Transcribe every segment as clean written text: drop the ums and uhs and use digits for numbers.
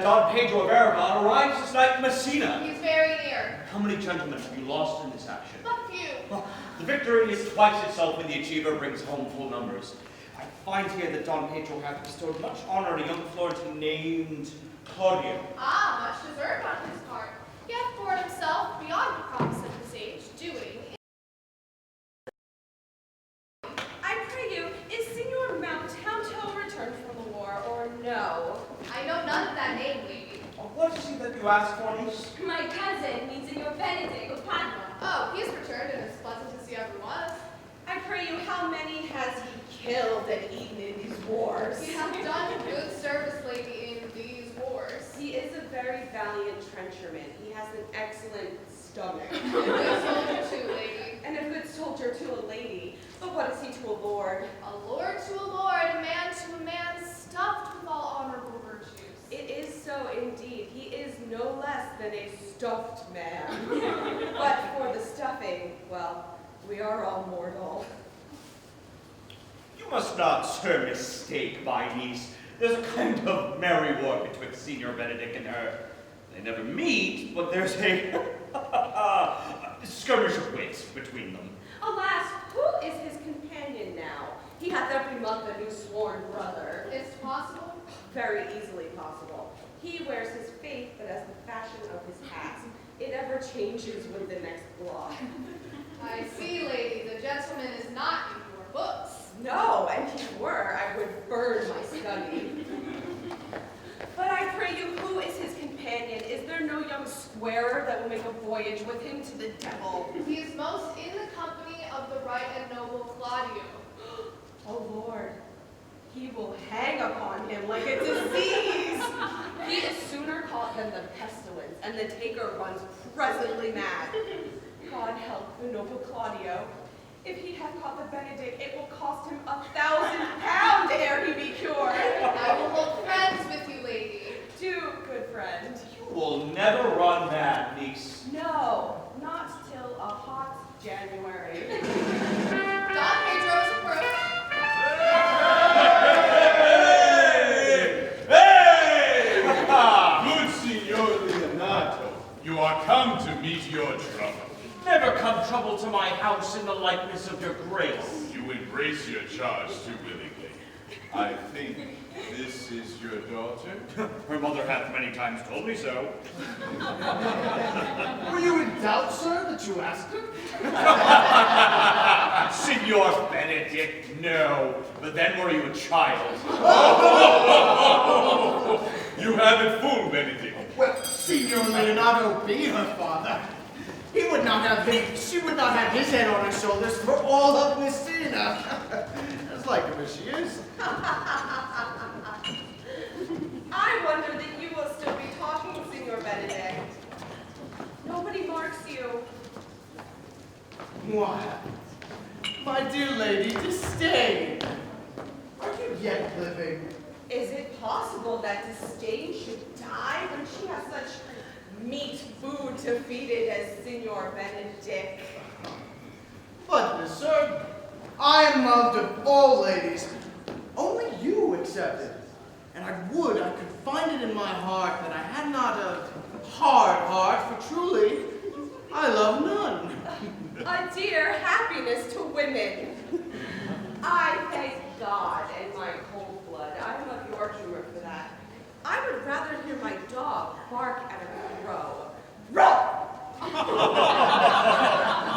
Don Pedro of Aragon arrives this night in Messina. He's very near. How many gentlemen have you lost in this action? A few. Well, the victory is twice itself when the achiever brings home full numbers. I find here that Don Pedro hath bestowed much honor on a young Florentine named Claudio. Ah, much deserved on his part. He hath poured himself beyond the promise of his age, doing. I pray you, is Signor Mountanto returned from the war, or no? I know none of that name, lady. What is he that you ask for, niece? My cousin means Signor Benedick of Padua. Oh, he is returned, and it's pleasant to see everyone. I pray you, how many has he killed and eaten in these wars? He hath done good service, lady, in these wars. He is a very valiant trencherman. He has an excellent stomach. A good soldier too, lady. And a good soldier to a lady. But what is he to a lord? A lord to a lord, a man to a man, stuffed with all honorable virtues. It is so indeed. He is no less than a stuffed man. But for the stuffing, well, we are all mortal. You must not, sir, mistake my niece. There's a kind of merry war betwixt Signor Benedick and her. They never meet, but there's a skirmish of wits between them. Alas, who is his companion now? He hath every month a new sworn brother. It's possible. Very easily possible. He wears his faith, but as the fashion of his hats, it ever changes with the next block. I see, lady, the gentleman is not in your books. No, and if he were, I would burn my study. But I pray you, who is his companion? Is there no young squarer that will make a voyage with him to the devil? He is most in the company of the right and noble Claudio. Oh Lord, he will hang upon him like a disease. He is sooner caught than the pestilence, and the taker runs presently mad. God help the noble Claudio. If he hath caught the Benedick, it will cost him £1,000 ere he be cured. I will hold friends with you, lady. Do, good friend. You will never run mad, niece. No, not till a hot January. Don Pedro's approach. Good Signor Leonato, you are come to meet your trouble. Never come trouble to my house in the likeness of your grace. You embrace your charge too willingly. I think this is your daughter? Her mother hath many times told me so. Were you in doubt, sir, that you asked her? Signor Benedick, no. But then were you a child? You have it full, Benedick. Well, Signor Leonato be her father. He would not have she would not have his head on her shoulders for all of Messina. As like him as she is. I wonder that you will still be talking, Signor Benedick. Nobody marks you. Why, my dear lady, disdain. Are you yet living? Is it possible that disdain should die when she has such meat food to feed it as Signor Benedick? But, sir, I am loved of all ladies. Only you excepted. And I could find it in my heart that I had not a hard heart, for truly, I love none. A dear happiness to women. I thank God and my cold blood. I'm of your humor for that. I would rather hear my dog bark at a crow. Row!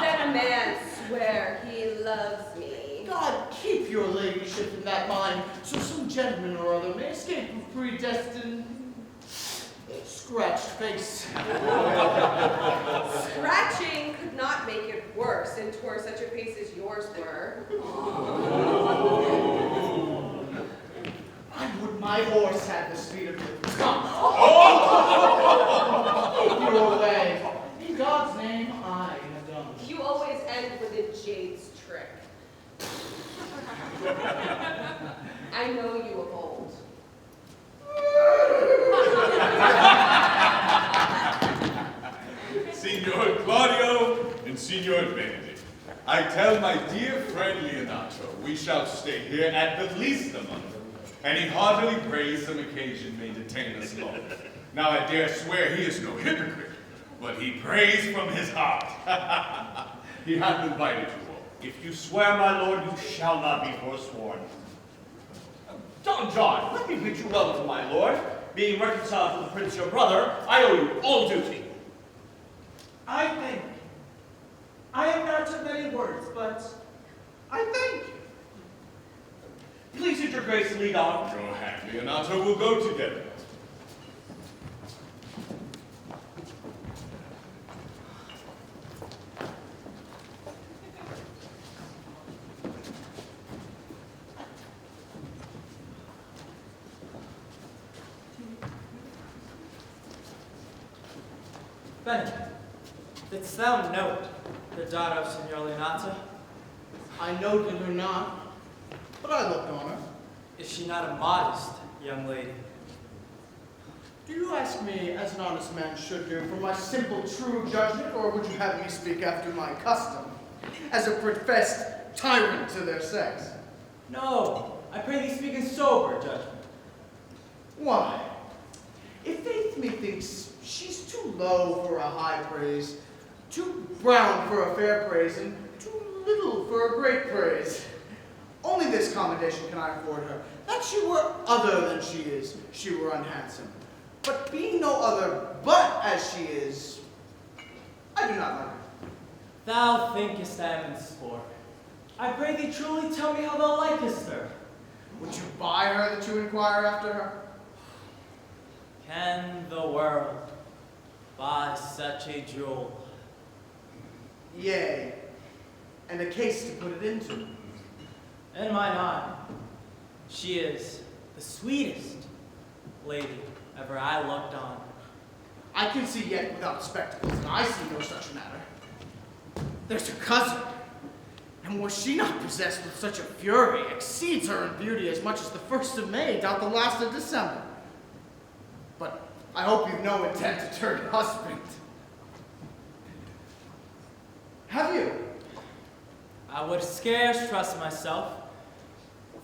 Than a man swear he loves me. God keep your ladyship in that mind, so some gentleman or other may escape with predestined scratched face. Scratching could not make it worse, and 'twere such a face as yours were. I would my horse had the speed of your tongue. Keep your way. In God's name, I have done. You always end with a jade's trick. I know you of old. Signor Claudio and Signor Benedick, I tell my dear friend Leonato we shall stay here at the least a month, and he heartily prays some occasion may detain us long. Now I dare swear he is no hypocrite, but he prays from his heart. He hath invited you all. If you swear, my lord, you shall not be forsworn. Don John, let me bid you welcome, my lord. Being reconciled to the prince your brother, I owe you all duty. I thank you. I am not of many words, but I thank you. Please, your grace, lead on. Your hand, Leonato, will go together. Benedick, didst thou note the daughter of Signor Leonato? I noted her not, but I looked on her. Is she not a modest young lady? Do you ask me, as an honest man should do, for my simple, true judgment, or would you have me speak after my custom, as a professed tyrant to their sex? No, I pray thee speak in sober judgment. Why? If faith methinks she's too low for a high praise, too brown for a fair praise, and too little for a great praise. Only this commendation can I afford her, that she were other than she is, she were unhandsome. But being no other but as she is, I do not like her. Thou thinkest I am in sport. I pray thee truly tell me how thou likest her. Would you buy her that you inquire after her? Can the world buy such a jewel? Yea, and a case to put it into. In mine eye, she is the sweetest lady ever I looked on. I can see yet without spectacles, and I see no such matter. There's her cousin, and was she not possessed with such a fury, exceeds her in beauty as much as the 1st of May doth the last of December. But I hope you've no intent to turn husband. Have you? I would scarce trust myself,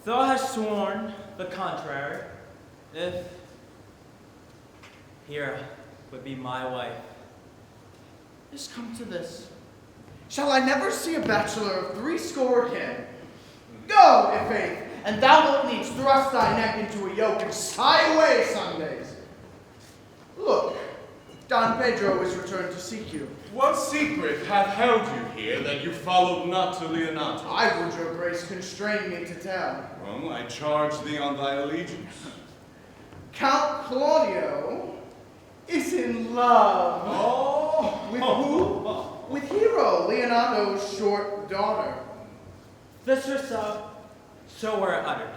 though I have sworn the contrary, if Hera would be my wife. Just come to this. Shall I never see a bachelor of threescore again? Go, if faith, and thou wilt needs thrust thy neck into a yoke and sigh away Sundays. Look, Don Pedro is returned to seek you. What secret hath held you here that you followed not to Leonato? I would your grace constrain me to tell. Well, I charge thee on thy allegiance. Count Claudio is in love. Oh! With who? With Hero, Leonato's short daughter. This herself, so were it uttered.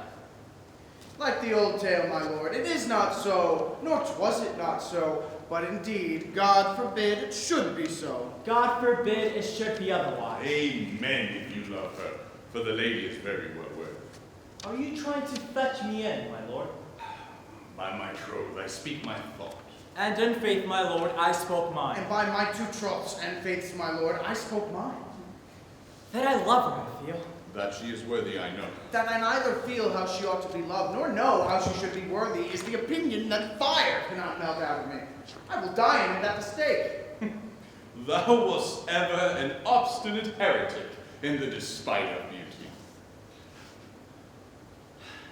Like the old tale, my lord, it is not so, nor 'twas it not so, but indeed, God forbid it should be so. God forbid it should be otherwise. Amen, if you love her, for the lady is very well worth. Are you trying to fetch me in, my lord? By my troth, I speak my thought. And in faith, my lord, I spoke mine. And by my 2 troths and faiths, my lord, I spoke mine. That I love her, I feel. That she is worthy, I know. That I neither feel how she ought to be loved, nor know how she should be worthy, is the opinion that fire cannot melt out of me. I will die in it at the stake. Thou wast ever an obstinate heretic in the despite of beauty.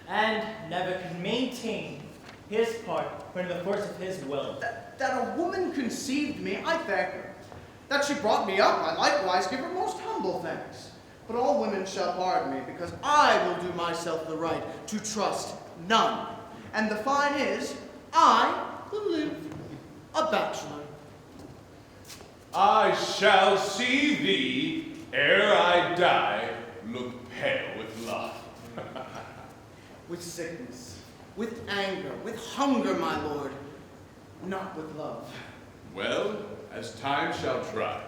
And never can maintain his part when in the force of his will. That a woman conceived me, I thank her. That she brought me up, I likewise give her most humble thanks. But all women shall pardon me, because I will do myself the right to trust none. And the fine is, I will live a bachelor. I shall see thee, ere I die, look pale with love. With sickness, with anger, with hunger, my lord, not with love. Well, as time shall try.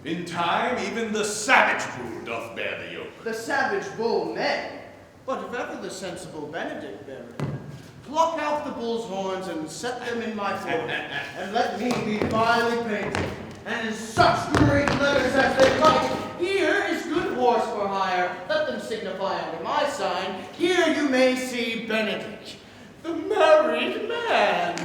In time, even the savage bull doth bear the yoke. The savage bull may, but if ever the sensible Benedick bear it, pluck out the bull's horns and set them in my forehead, and let me be vilely painted, and in such great letters as they like, here is good horse for hire, let them signify under my sign, here you may see Benedick, the married man.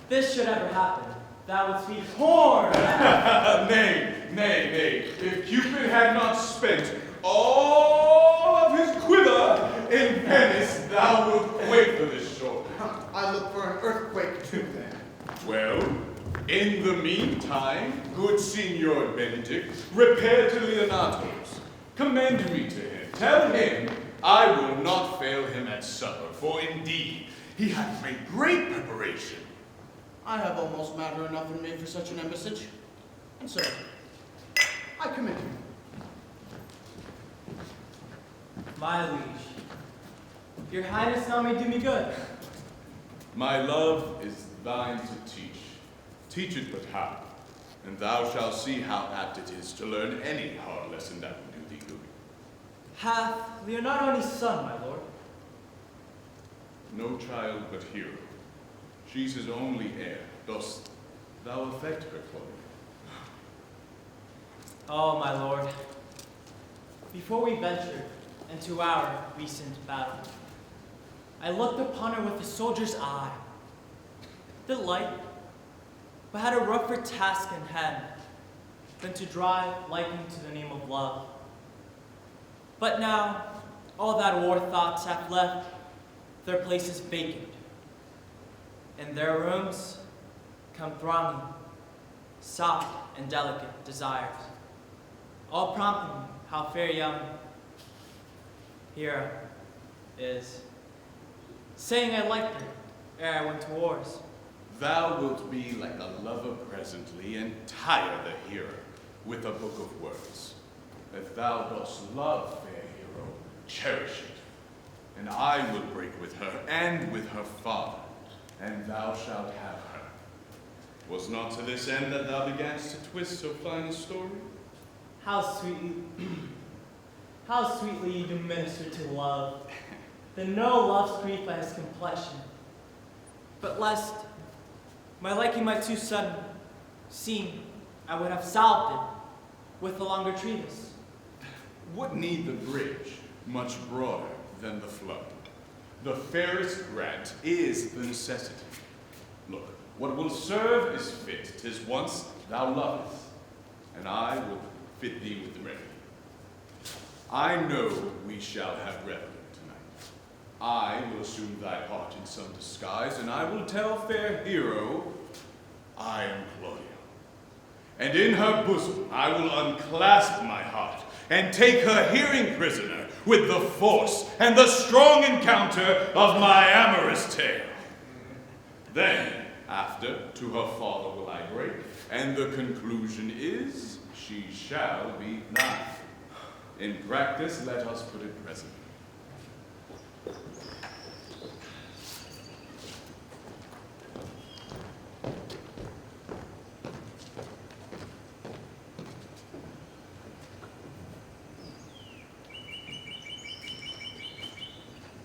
this should ever happen, thou wouldst be torn. Nay, nay, nay. If Cupid had not spent all of his quiver in Venice, thou wilt quake for this shore. I look for an earthquake too, then. Well, in the meantime, good Signor Benedick, repair to Leonato's. Commend me to him. Tell him I will not fail him at supper, for indeed he hath made great preparation. I have almost matter enough in me for such an embassage. And so, I commend you. My liege, your highness now may do me good. My love is thine to teach. Teach it but how, and thou shalt see how apt it is to learn any hard lesson that will do thee good. Hath Leonardo any son, my lord? No child but Hero. She's his only heir. Dost thou affect her, Claudia? Oh, my lord, before we ventured into our recent battle, I looked upon her with a soldier's eye. Delight, but had a rougher task in hand than to drive liking to the name of love. But now, all that war thoughts have left their places vacant. In their rooms come thronging, soft and delicate desires, all prompting how fair young Hero is, saying I liked her ere I went to wars. Thou wilt be like a lover presently, and tire the hero with a book of words. If thou dost love fair Hero, cherish it, and I will break with her and with her father, and thou shalt have her. Was not to this end that thou beganst to twist so fine a story? How sweetly you do minister to love. Then no love's grief by his complexion. But lest my liking might too sudden seem, I would have solved it with a longer treatise. What need the bridge much broader than the flood? The fairest grant is the necessity. Look, what will serve is fit. 'Tis once thou lovest, and I will fit thee with the remedy. I know we shall have revelry tonight. I will assume thy part in some disguise, and I will tell fair Hero I am Claudio. And in her bosom I will unclasp my heart and take her hearing prisoner with the force and the strong encounter of my amorous tale. Then, after, to her father will I break, and the conclusion is she shall be thine. In practice, let us put it presently.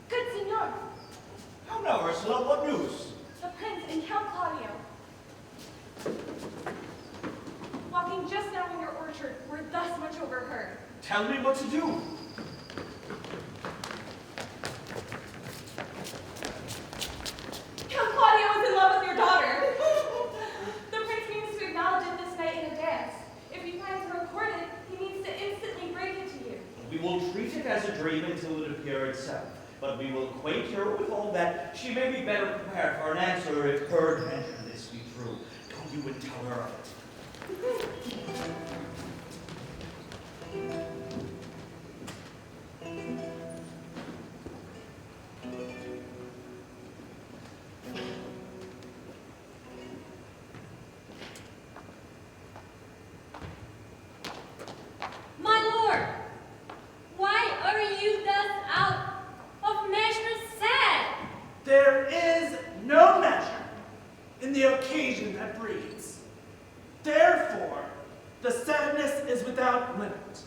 Good Signor, How now, Ursula, what news? the Prince and Count Claudio, walking just now in your orchard, were thus much overheard. Tell me what to do. Count Claudio is in love with your daughter. The Prince means to acknowledge it this night in a dance. If he finds her recorded, he means to instantly break it to you. We will treat it as a dream until it appear itself, but we will acquaint her with all that she may be better prepared for an answer if her adventure this be true. Go you and tell her of it. My lord, why are you thus out of measure sad? There is no measure in the occasion that breeds. Therefore, the sadness is without limit.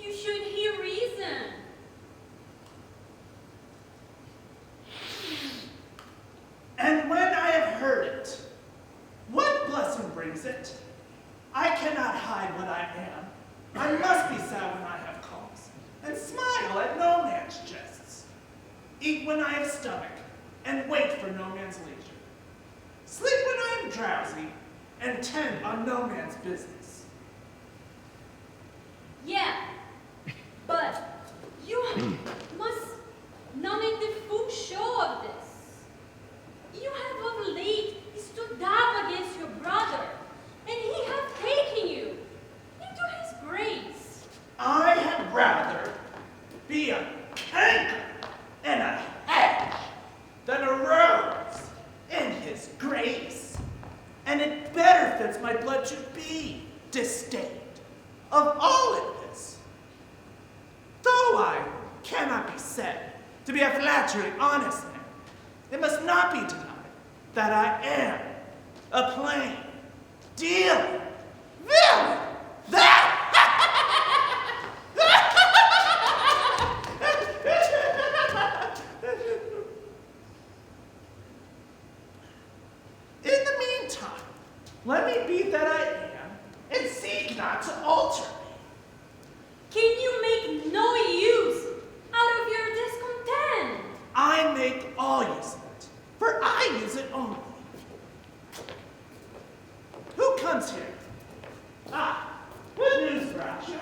You should hear reason. And when I have heard it, what blessing brings it? I cannot hide what I am. I must be sad when I have cause, and smile at no man's jests. Eat when I have stomach, and wait for no man's leisure. Sleep when I am drowsy, and tend on no man's business. Yeah, but you must not make the full show of this. You have of late stood up against your brother, and he have taken you into his grace. I had rather be a canker and a hedge than a rose in his grace. And it better fits my blood to be disdained of all it is. Though I cannot be said to be a flattering, honest man, it must not be denied that I am a plain, dealing villain. In the meantime, let me be that I am, and seek not to alter me. Can you make no use out of your discontent? I make all use of it, for I use it only. Who comes here? Ah, what news, Brasha?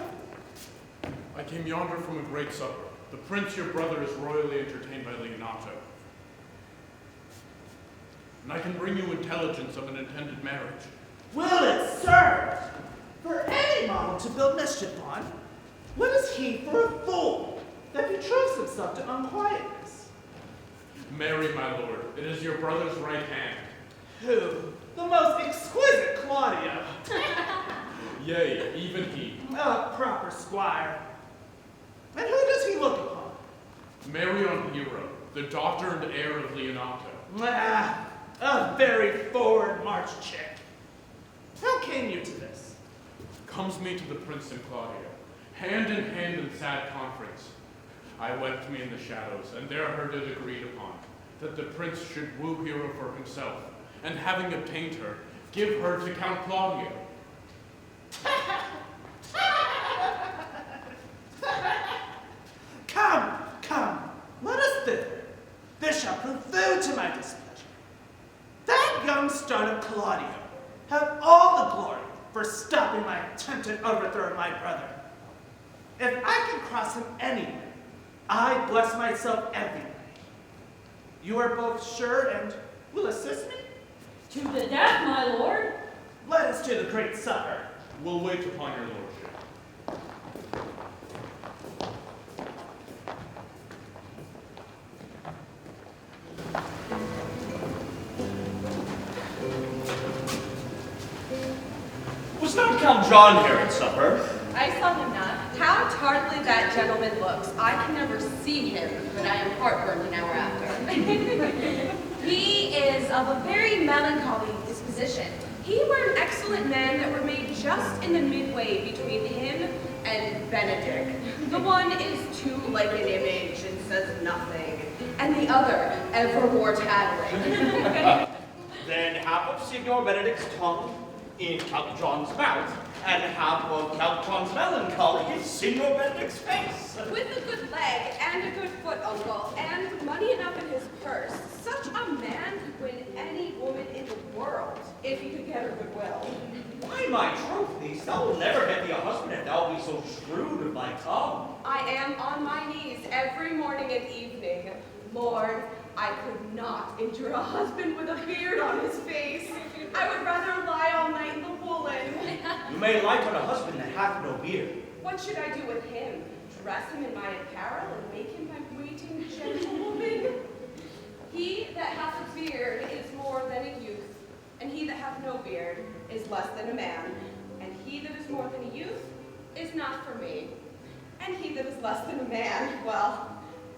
I came yonder from a great supper. The prince, your brother, is royally entertained by Leonato. And I can bring you intelligence of an intended marriage. Will it serve for any model to build mischief on? What is he for a fool that betroths himself to unquietness? Marry, my lord, it is your brother's right hand. Who? The most exquisite Claudio. Yea, even he. A proper squire. And who does he look upon? Marry on Hero, the daughter and heir of Leonato. Ah, a very forward march chick. How came you to this? Comes me to the prince and Claudio, hand in hand in sad conference. I wept me in the shadows, and there heard it agreed upon, that the prince should woo Hero for himself, and having obtained her, give her to Count Claudio. Come, let us thither. This shall prove food to my displeasure. That young startup Claudio have all the glory for stopping my attempted overthrow of my brother. If I can cross him anywhere, I bless myself every way. You are both sure and will assist me? To the death, my lord. Let us to the great supper. We'll wait upon your lordship. Was not Count John here at supper? I saw him not. How tartly that gentleman looks. I can never see him, but I am heartburned an hour after. He is of a very melancholy disposition. He were an excellent man that were made just in the midway between him and Benedick. The one is too like an image and says nothing, and the other ever more tattling. Then half of Signor Benedick's tongue in Count John's mouth, and half of Count John's melancholy in Signor Benedick's face. With a good leg and a good foot, uncle, and money enough in his purse, such a man could win any woman in the world if he could get her goodwill. Why, my troth, niece, thou will never get thee a husband if thou be so shrewd of thy tongue. I am on my knees every morning and evening. Lord, I could not endure a husband with a beard on his face. I would rather lie all night in the woolen. You may light on a husband that hath no beard. What should I do with him? Dress him in my apparel and make him my waiting gentlewoman? He that hath a beard is more than a youth, and he that hath no beard is less than a man, and he that is more than a youth is not for me, and he that is less than a man, well,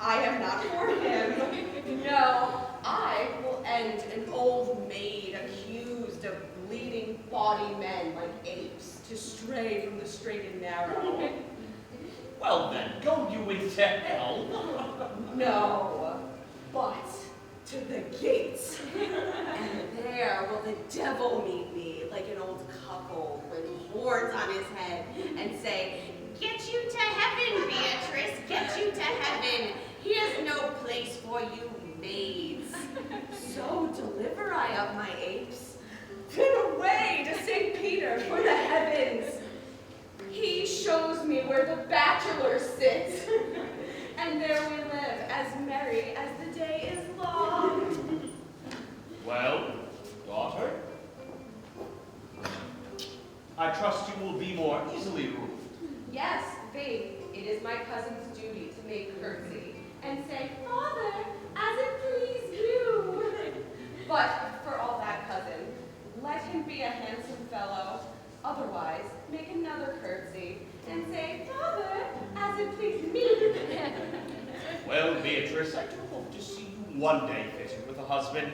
I am not for him. No, I will end an old maid accused of bleeding bawdy men like apes to stray from the straight and narrow. Well then, go you into hell. No, but to the gates. And there will the devil meet me like an old cuckold with horns on his head and say, "Get you to heaven, Beatrice, get you to heaven. Here's no place for you, fades. So deliver I up my apes, then away to St. Peter for the heavens. He shows me where the bachelors sit, and there we live as merry as the day is long. Well, daughter, I trust you will be more easily ruled. Yes, babe, it is my cousin's duty to make curtsy and say, Father, as it please you. But for all that, cousin, let him be a handsome fellow. Otherwise, make another curtsy and say, Father, as it please me. Well, Beatrice, I do hope to see you one day fitted with a husband.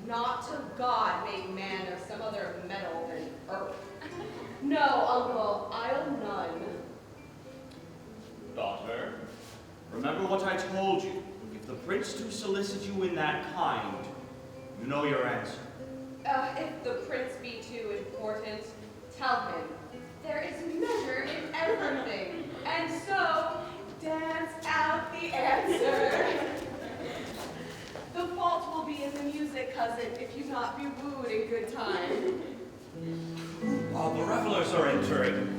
Not till God made man of some other metal than earth. No, uncle, I'll none. Daughter, remember what I told you. If the prince do solicit you in that kind, you know your answer. If the prince be too important, tell him there is measure in everything, and so dance out the answer. The fault will be in the music, cousin, if you not be wooed in good time. The revelers are entering.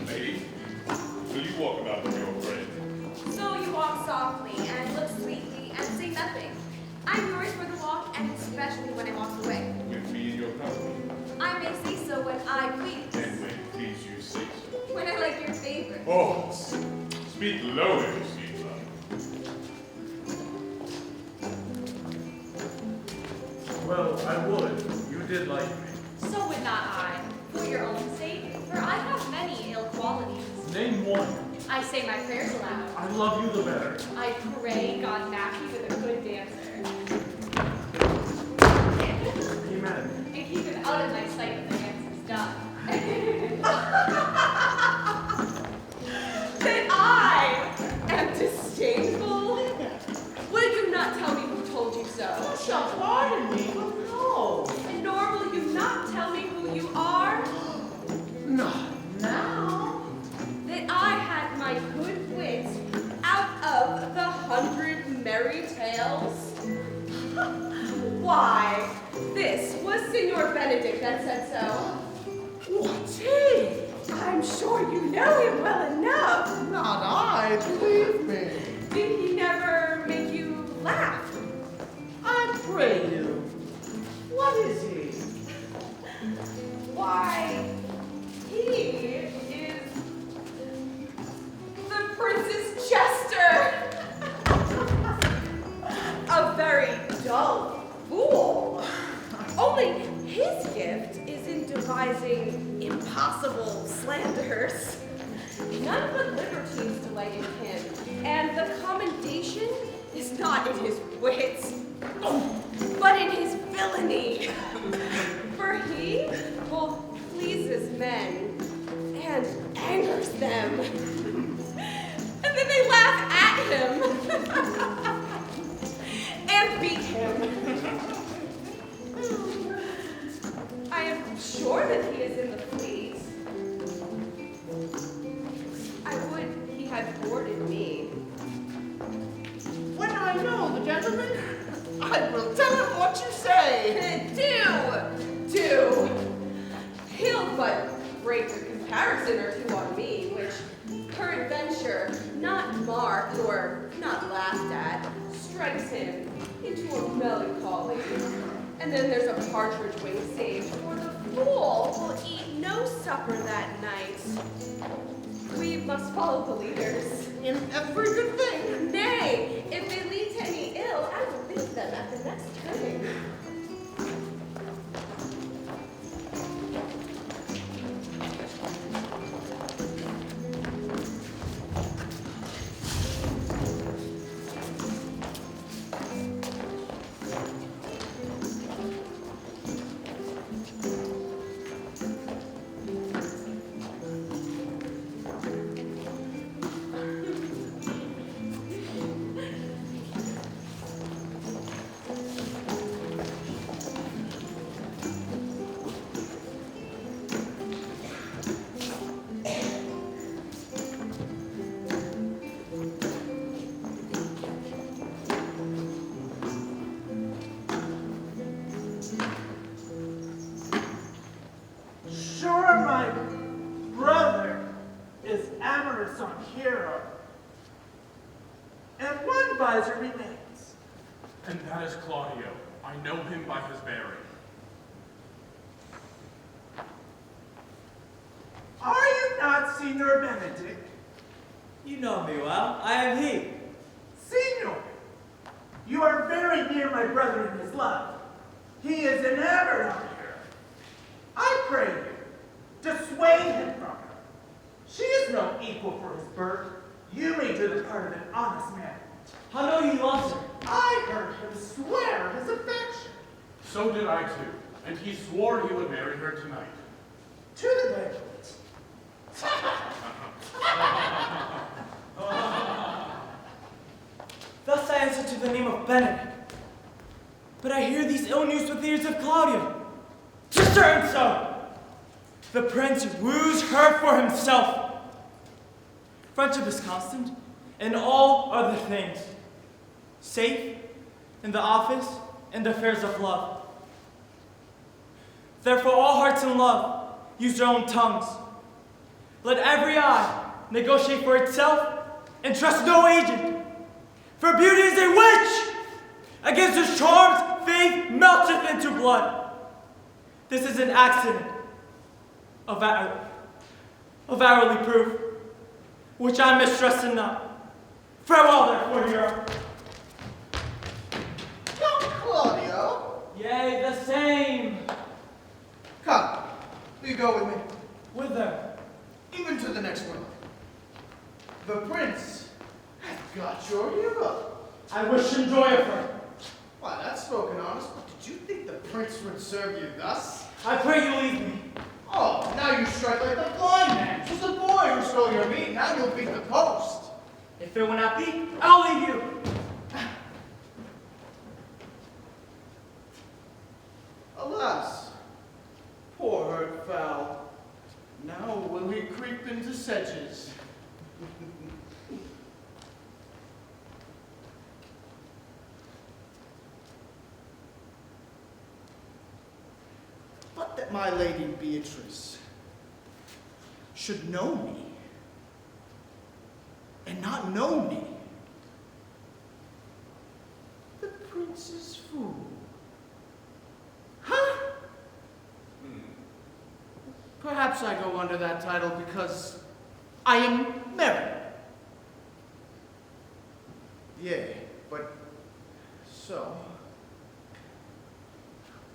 Lady, will you walk about with your friend? So you walk softly and look sweetly and say nothing. I'm yours for the walk and especially when I walk away. With me in your company? I may say so when I please. And when please you say so? When I like your favorite. Oh, speak low if you speak loud. Well, I would. You did like me. So would not I, for your own sake, for I have many ill qualities. Name one. I say my prayers aloud. I love you the better. I pray God match me with a good dancer. Amen. And keep him out of my sight when the dance is done. That I am disdainful? Will you not tell me who told you so? Shall pardon me, but no. And nor will you not tell me who you are? Not now. That I had my good wit out of the 100 merry tales? Why, this was Signor Benedick that said so. What he? I'm sure you know him well enough. Not I, believe me. Did he never make you laugh? I pray you. What is he? Why, he is the Prince's jester. A very dull fool. Only his gift is in devising impossible slanders. None but libertines delight in him, and the commendation is not in his wits, but in his villainy. For he both pleases men and angers them. And then they laugh at him and beat him. I am sure that he is in the fleet. I would he had boarded me. When I know the gentleman, I will tell him what you say. Do. He'll but break a comparison or two on me, which, peradventure, not marked or not laughed at, strikes him into a melancholy. And then there's a partridge wing saved, for the fool will eat no supper that night. We must follow the leaders. In every good thing. Nay, if they lead to any ill, I will leave them at the next turning. amorous on hero. And one visor remains. And that is Claudio. I know him by his bearing. Are you not Signor Benedick? You know me well. I am he. Signor, you are very near my brother in his love. He is enamored of her. I pray you, dissuade him from her. She is no equal for his birth. You may do the part of an honest man. How know he loves her? I heard him swear his affection. So did I too, and he swore he would marry her tonight. To the banquet. Thus I answer to the name of Benedick. But I hear these ill news with the ears of Claudio. 'Tis certain so. The prince woos her for himself. Friendship is constant in all other things. Safe in the office and the affairs of love. Therefore all hearts in love use their own tongues. Let every eye negotiate for itself and trust no agent. For beauty is a witch. Against whose charms faith melteth into blood. This is an accident of hourly proof, which I mistrust enough. Farewell, therefore, hero. Young Claudio. Yea, the same. Come, will you go with me? Whither? Even to the next one. The prince has got your hero. I wish him joy of her. Why, that's spoken honest, but did you think the prince would serve you thus? I pray you leave me. Oh, now you strike like the blind man. 'Twas the boy who stole your meat, now you'll beat the post. If it will not be, I'll leave you. Alas, poor hurt fowl. Now will he creep into sedges. But that my lady Beatrice should know me and not know me. The prince's fool. Huh? Perhaps I go under that title because I am married. Yea, but so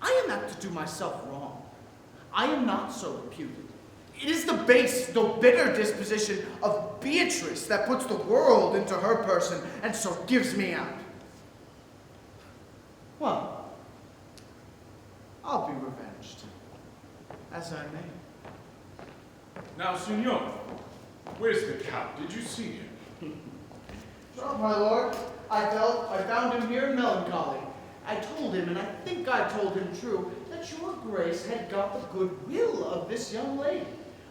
I am apt to do myself wrong. I am not so reputed. It is the base, though bitter disposition of Beatrice that puts the world into her person and so gives me out. Well, I'll be revenged, as I may. Now, Signor, where's the Count? Did you see him? So, my lord, I found him here melancholy. I told him, and I think I told him true, that your grace had got the goodwill of this young lady.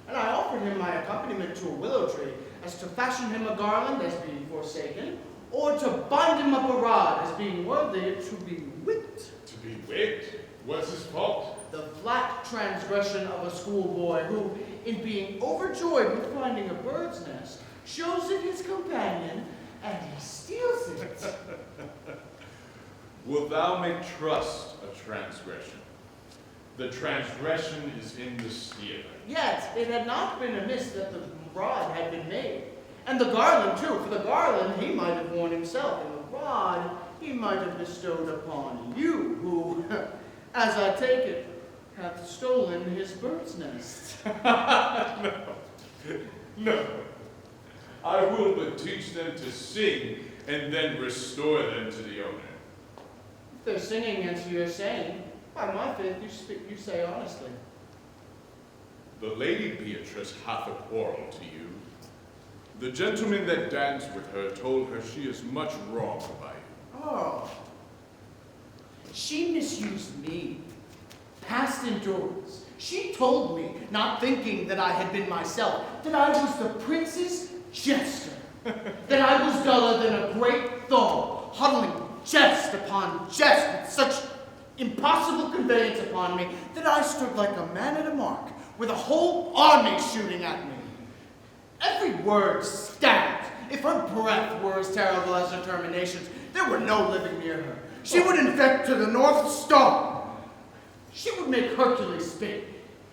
And I offered him my accompaniment to a willow tree, as to fashion him a garland as being forsaken, or to bind him up a rod as being worthy to be whipped. To be whipped? What's his fault? The flat transgression of a schoolboy who, in being overjoyed with finding a bird's nest, shows it his companion, and he steals it. Wilt thou make trust a transgression? The transgression is in the stealer. Yet it had not been amiss that the rod had been made. And the garland too, for the garland he might have worn himself, and the rod he might have bestowed upon you, who, as I take it, hath stolen his bird's nest. No. I will but teach them to sing, and then restore them to the owner. If their singing answer your saying, by my faith you say honestly. The lady Beatrice hath a quarrel to you. The gentleman that danced with her told her she is much wronged by you. Oh. She misused me. Past endurance. She told me, not thinking that I had been myself, that I was the prince's jester. That I was duller than a great thaw, huddling jest upon jest with such impossible conveyance upon me that I stood like a man at a mark, with a whole army shooting at me. Every word stabs. If her breath were as terrible as her terminations, there were no living near her. She would infect to the North Star. She would make Hercules spin.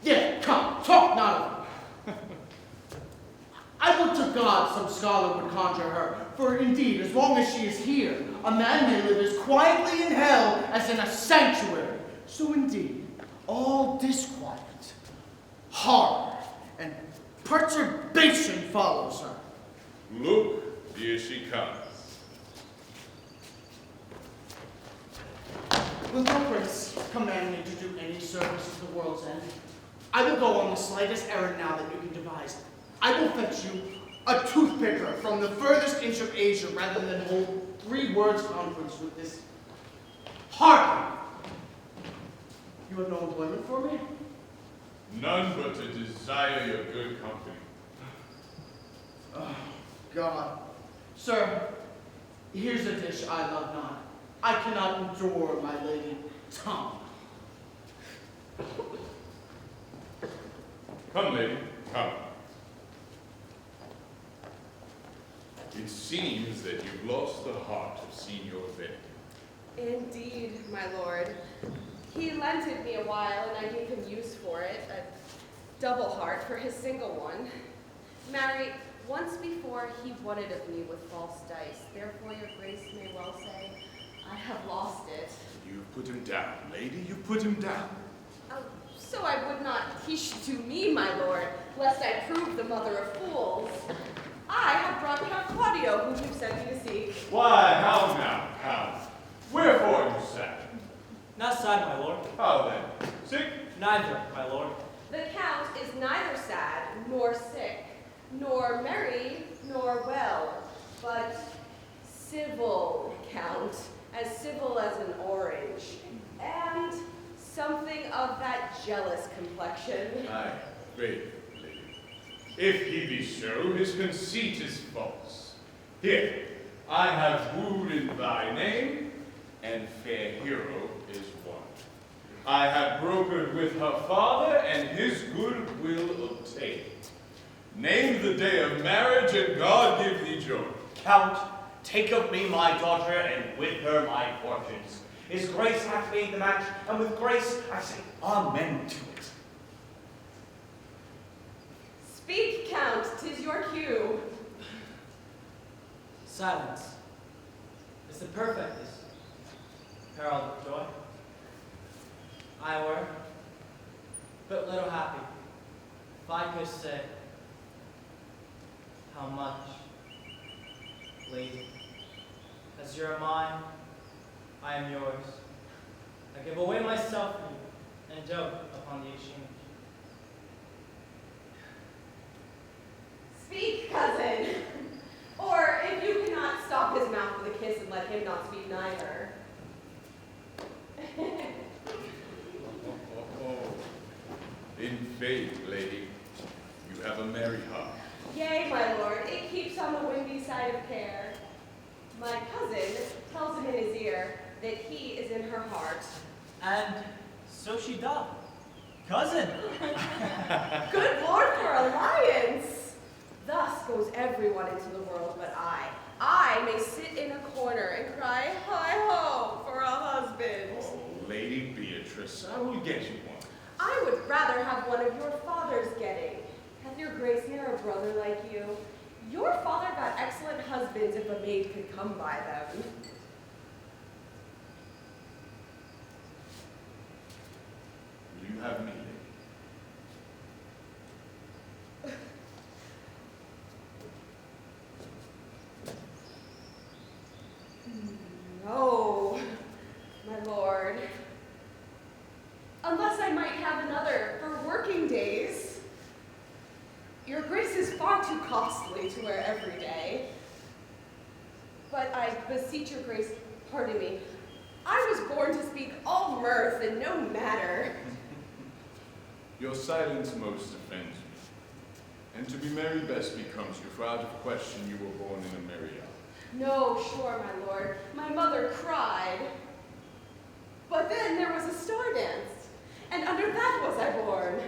Yeah, come, talk not of her. I would to God some scholar would conjure her, for indeed, as long as she is here, a man may live as quietly in hell as in a sanctuary. So indeed, all disquiet, horror, and perturbation follows her. Look, here she comes. Will your grace command me to do any service to the world's end? I will go on the slightest errand now that you can devise. I will fetch you a toothpicker from the furthest inch of Asia rather than hold 3 words conference with this harpy. You have no employment for me? None but to desire your good company. Oh, God. Sir, here's a dish I love not. I cannot endure my lady tongue. Come, lady, come. It seems that you've lost the heart of Signor Bergen. Indeed, my lord. He lent it me a while, and I gave him use for it, a double heart for his single one. Marry, once before he wotted of me with false dice, therefore your grace may well say, I have lost it. You put him down, lady, you put him down. So I would not teach to me, my lord, lest I prove the mother of fools. I have brought Count Claudio, whom you sent me to seek. Why, how now, Count? Wherefore you sad? Not sad, my lord. How then? Sick? Neither, my lord. The Count is neither sad, nor sick, nor merry, nor well, but civil, Count, as civil as an orange, and something of that jealous complexion. Aye, brave lady. If he be so, his conceit is false. Here, I have wooed in thy name, and fair hero is won. I have brokered with her father, and his good will obtained. Name the day of marriage, and God give thee joy. Count, take of me my daughter, and with her my fortunes. His grace hath made the match, and with grace I say amen to it. Speak, Count, 'tis your cue. Silence is the perfectest herald of joy. I were but little happy if I could say how much, lady, as you are mine, I am yours. I give away myself for you and dote upon the exchange. Speak, cousin. Or if you cannot stop his mouth with a kiss and let him not speak neither. In faith, lady, you have a merry heart. Yea, my lord, it keeps on the windy side of care. My cousin tells him in his ear that he is in her heart. And so she doth. Cousin! Good Lord for alliance! Thus goes everyone into the world but I. I may sit in a corner and cry, hi-ho, for a husband. Oh, Lady Beatrice, I will get you one. I would rather have one of your father's getting. Hath your grace near a brother like you? Your father got excellent husbands if a maid could come by them. Will you have me, lady? No, my lord. Unless I might have another for working days. Your grace is far too costly to wear every day. But I beseech your grace, pardon me, I was born to speak all mirth and no matter. Your silence most offends me. And to be merry best becomes you, for out of question you were born in a merry hour. No, sure, my lord. My mother cried. But then there was a star dance, and under that was I born.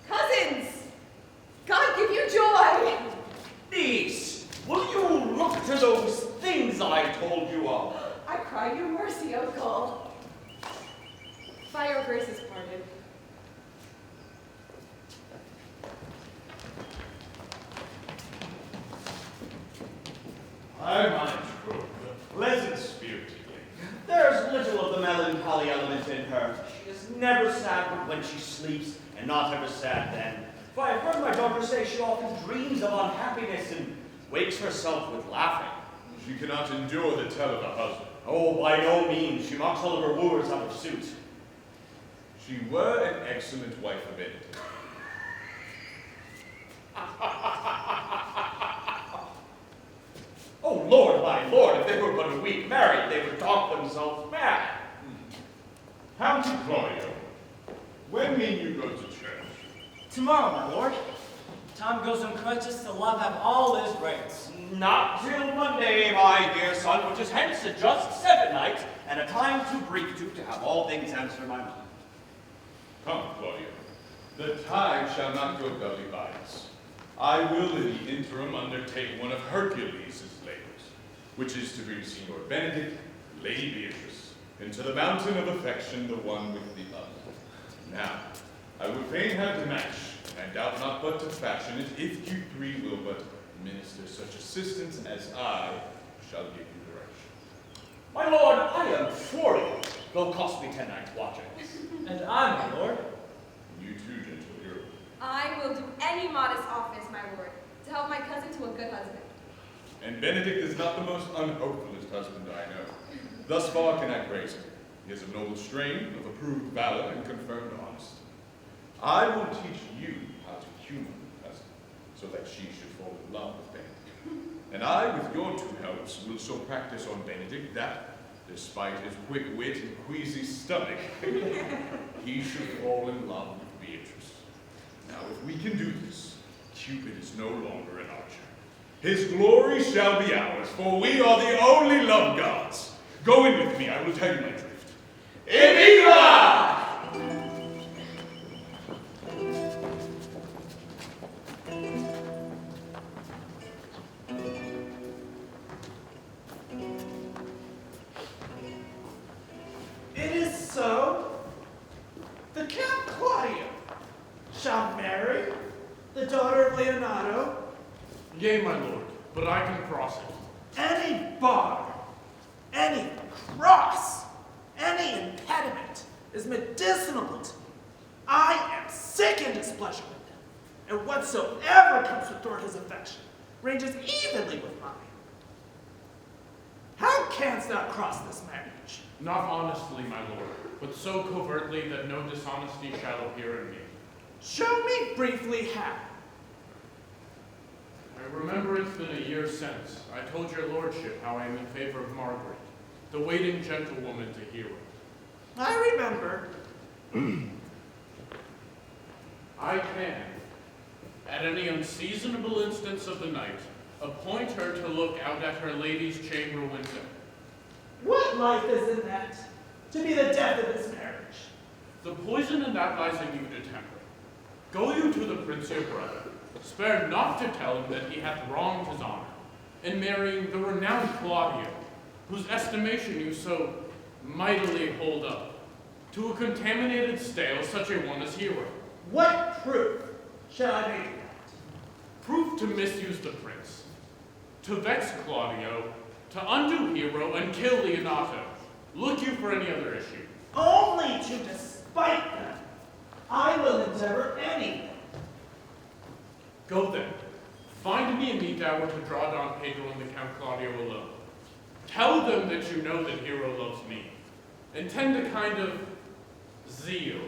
Cousins, God give you joy! Niece, will you look to those things I told you of? I cry you mercy, uncle. By your grace's pardon. I mind good, the pleasant spirited lady. There's little of the melancholy element in her. She is never sad but when she sleeps, and not ever sad then. For I've heard my daughter say she often dreams of unhappiness and wakes herself with laughing. She cannot endure the tell of a husband. Oh, by no means. She mocks all of her wooers out of suit. She were an excellent wife of Benedick. Oh, Lord, my Lord, if they were but a week married, they would talk themselves mad. County Claudio, when mean you go to church? Tomorrow, my lord. Time goes on crutches to love have all his rights. Not till Monday, my dear son, which is hence just 7 nights, and a time too brief to have all things answer my mind. Come, Claudio. The time shall not go dully by us. I will in the interim undertake one of Hercules' labors, which is to bring Signor Benedick, Lady Beatrice, into the mountain of affection, the one with the other. Now, I would fain have the match, and doubt not but to fashion it, if you three will but minister such assistance as I shall give you direction. My lord, I am for you, though cost me 10 nights watching. And I, my lord. You too, gentle hero. I will do any modest office, my lord, to help my cousin to a good husband. And Benedick is not the most unhopefullest husband I know. Thus far can I praise him. He is of noble strain, of approved valor, and confirmed honesty. I will teach you how to humor the cousin, so that she should fall in love with Benedick. And I, with your two helps, will so practice on Benedick that, despite his quick wit and queasy stomach, he should fall in love with Beatrice. Now, if we can do this, Cupid is no longer an archer. His glory shall be ours, for we are the only love gods. Go in with me, I will tell you my drift. Evviva! It is so. The Count Claudio shall marry the daughter of Leonardo. Yea, my lord, but I can cross it. Any bar, any cross, any impediment is medicinal to me. I am sick in displeasure with him, and whatsoever comes toward his affection ranges evenly with mine. How canst thou cross this marriage? Not honestly, my lord, but so covertly that no dishonesty shall appear in me. Show me briefly how. I remember it's been a year since I told your lordship how I am in favor of Margaret, the waiting gentlewoman to Hero. I remember. I can, at any unseasonable instance of the night, appoint her to look out at her lady's chamber window. What life is in that to be the death of this marriage? The poison in that lies in you to temper. Go you to the prince your brother, spare not to tell him that he hath wronged his honor, in marrying the renowned Claudio, whose estimation you so mightily hold up, to a contaminated stale such a one as Hero. What proof shall I make of that? Proof to misuse the prince, to vex Claudio, to undo Hero and kill Leonato. Look you for any other issue. Only to despite them, I will endeavor anything. Go then. Find me a meet hour to draw Don Pedro and the Count Claudio alone. Tell them that you know that Hero loves me. Intend a kind of zeal,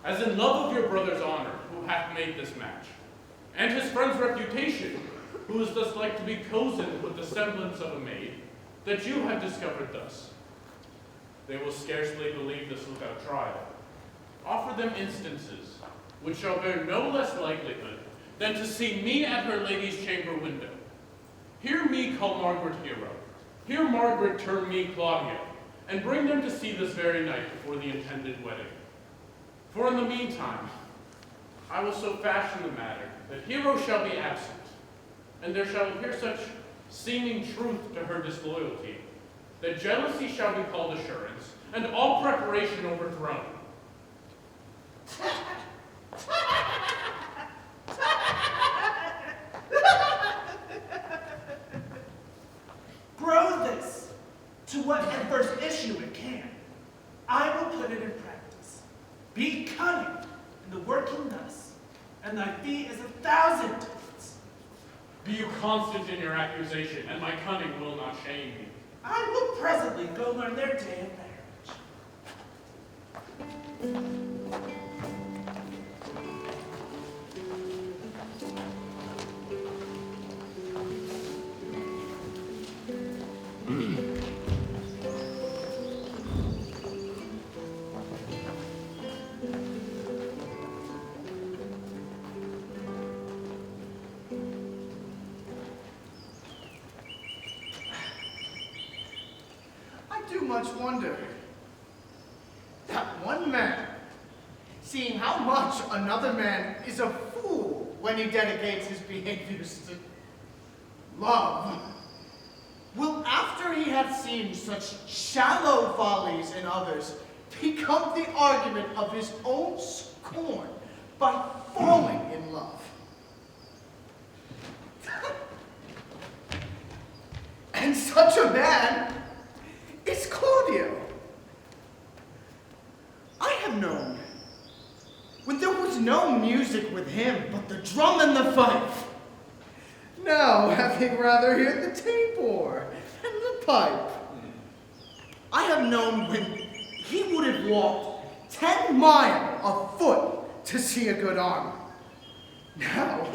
as in love of your brother's honor, who hath made this match, and his friend's reputation, who is thus like to be cozened with the semblance of a maid, that you have discovered thus. They will scarcely believe this without trial. Offer them instances, which shall bear no less likelihood than to see me at her lady's chamber window. Hear me call Margaret Hero. Hear Margaret term me Claudio, and bring them to see this very night before the intended wedding. For in the meantime, I will so fashion the matter that Hero shall be absent, and there shall appear such seeming truth to her disloyalty, that jealousy shall be called assurance, and all preparation overthrown. Grow this to what adverse issue it can. I will put it in practice. Be cunning in the working thus, and thy fee is 1,000 talents. Be you constant in your accusation, and my cunning will not shame you. I will presently go learn their day of marriage. I do much wonder that one man, seeing how much another man is a fool when he dedicates his behaviors to love, will, after he hath seen such shallow follies in others, become the argument of his own scorn by falling in love. And such a man is Claudio. I have known when there was no music with him but the drum and the fife. Now having rather hear the tabor and the pipe. I have known when he would have walked 10 miles afoot to see a good armor. Now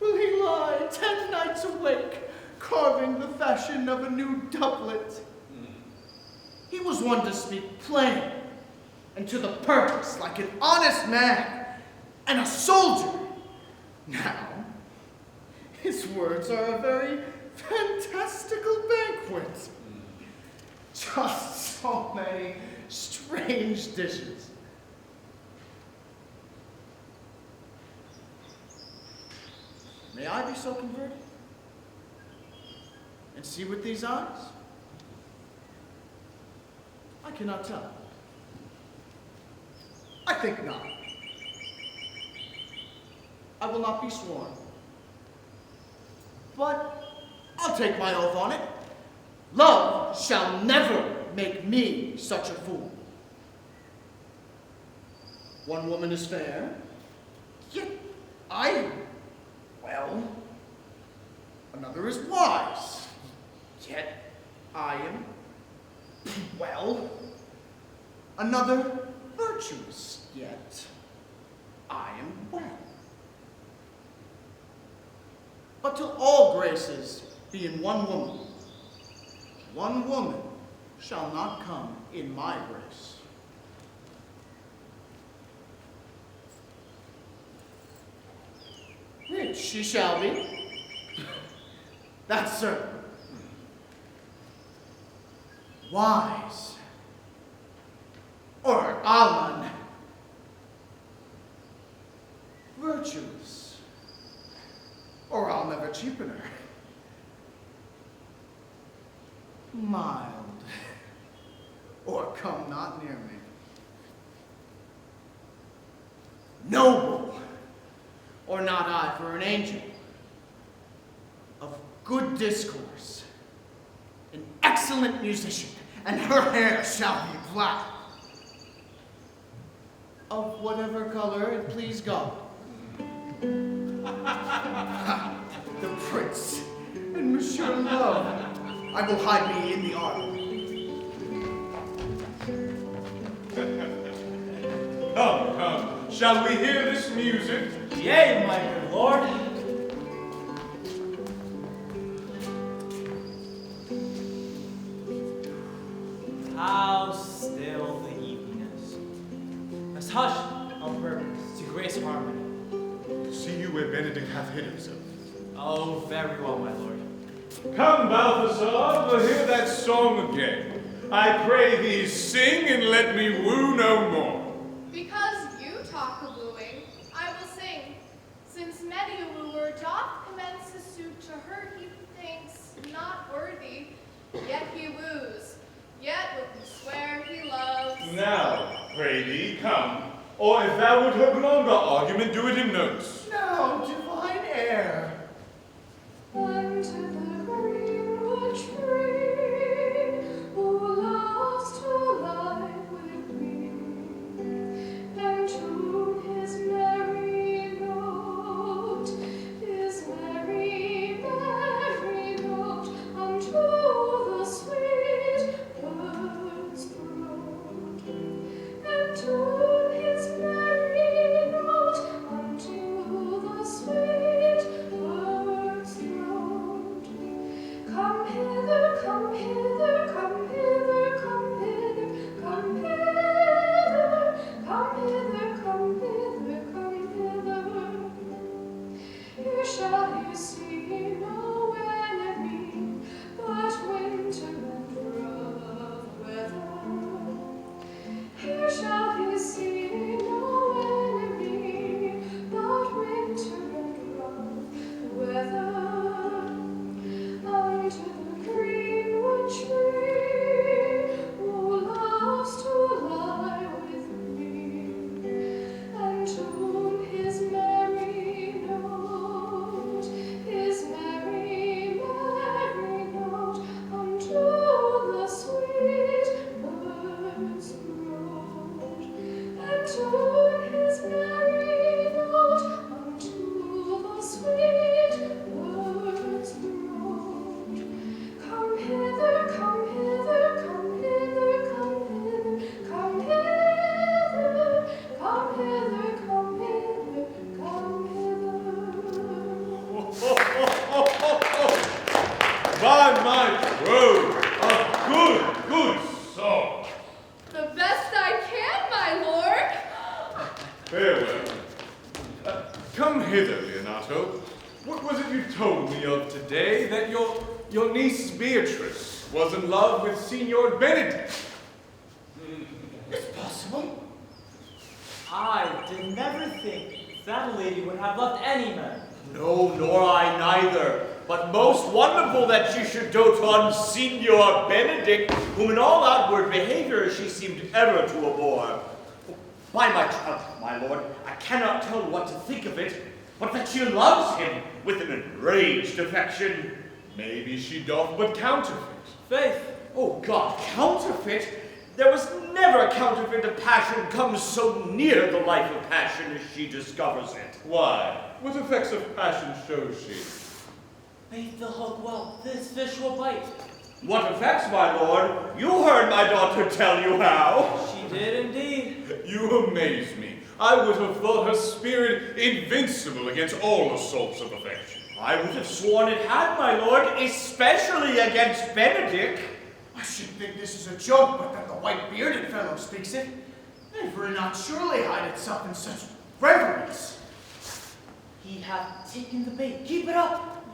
will he lie 10 nights awake, carving the fashion of a new doublet. He was one to speak plain and to the purpose like an honest man and a soldier. Now, his words are a very fantastical banquet. Just so many strange dishes. May I be so converted? And see with these eyes? I cannot tell. I think not. I will not be sworn. But I'll take my oath on it. Love shall never make me such a fool. One woman is fair, yet well, another is wise, yet I am, well, another virtuous, yet I am well. But till all graces be in one woman shall not come in my grace. Rich she shall be, that's certain. Wise, or Alman, virtuous, or I'll never cheapen her. Mild, or come not near me. Noble, or not I for an angel. Of good discourse, an excellent musician, and her hair shall be black. Of whatever color it please God. The prince and Monsieur Love. I will hide me in the arbor. Come, come. Shall we hear this music? Yea, my good lord. How still the evening is. As hushed on purpose to grace harmony. See you where Benedick hath hid himself. Oh, very well, my lord. Come, Balthasar, we'll hear that song again. I pray thee, sing and let me woo no more. Because you talk of wooing, I will sing, since Or if thou would have longer argument, do it in notes. Now, divine heir. Under the greenwood tree, who loves to lie with me, and tune his merry note, unto the sweet bird's throat, and tune his merry note unto the sweet bird's throat. Come hither, come hither, come hither, come hither, come hither, come hither, come hither, come hither. Here shall you see no enemy, but winter and rough weather. Here shall he see no enemy, but winter and rough weather. Under the greenwood tree, who loves to lie with me, and tune his merry note, his merry, merry note, unto the sweet bird's throat, and tune his merry note unto the sweet bird's throat. Come hither, come hither, come hither, come hither, come hither, come hither, come hither, come hither. My troth, a good song. The best I can, my lord. Farewell. Come hither, Leonato. What was it you told me of today, that your niece Beatrice was in love with Signor Benedick? It's possible. I did never think that lady would have loved any man. No, nor I neither. But most wonderful that she should dote on Signor Benedick, whom in all outward behavior she seemed ever to abhor. By my troth, my lord, I cannot tell what to think of it, but that she loves him with an enraged affection. Maybe she doth but counterfeit. Faith, Oh God, counterfeit? There was never a counterfeit of passion comes so near the life of passion as she discovers it. Why? What effects of passion shows she? bait the hook well, this fish will bite. What effects, my lord? You heard my daughter tell you how. She did indeed. You amaze me. I would have thought her spirit invincible against all assaults of affection. I would have sworn it had, my lord, especially against Benedick. I should think this is a joke, but that the white-bearded fellow speaks it. It will not surely hide itself in such reverence. He hath taken the bait. Keep it up.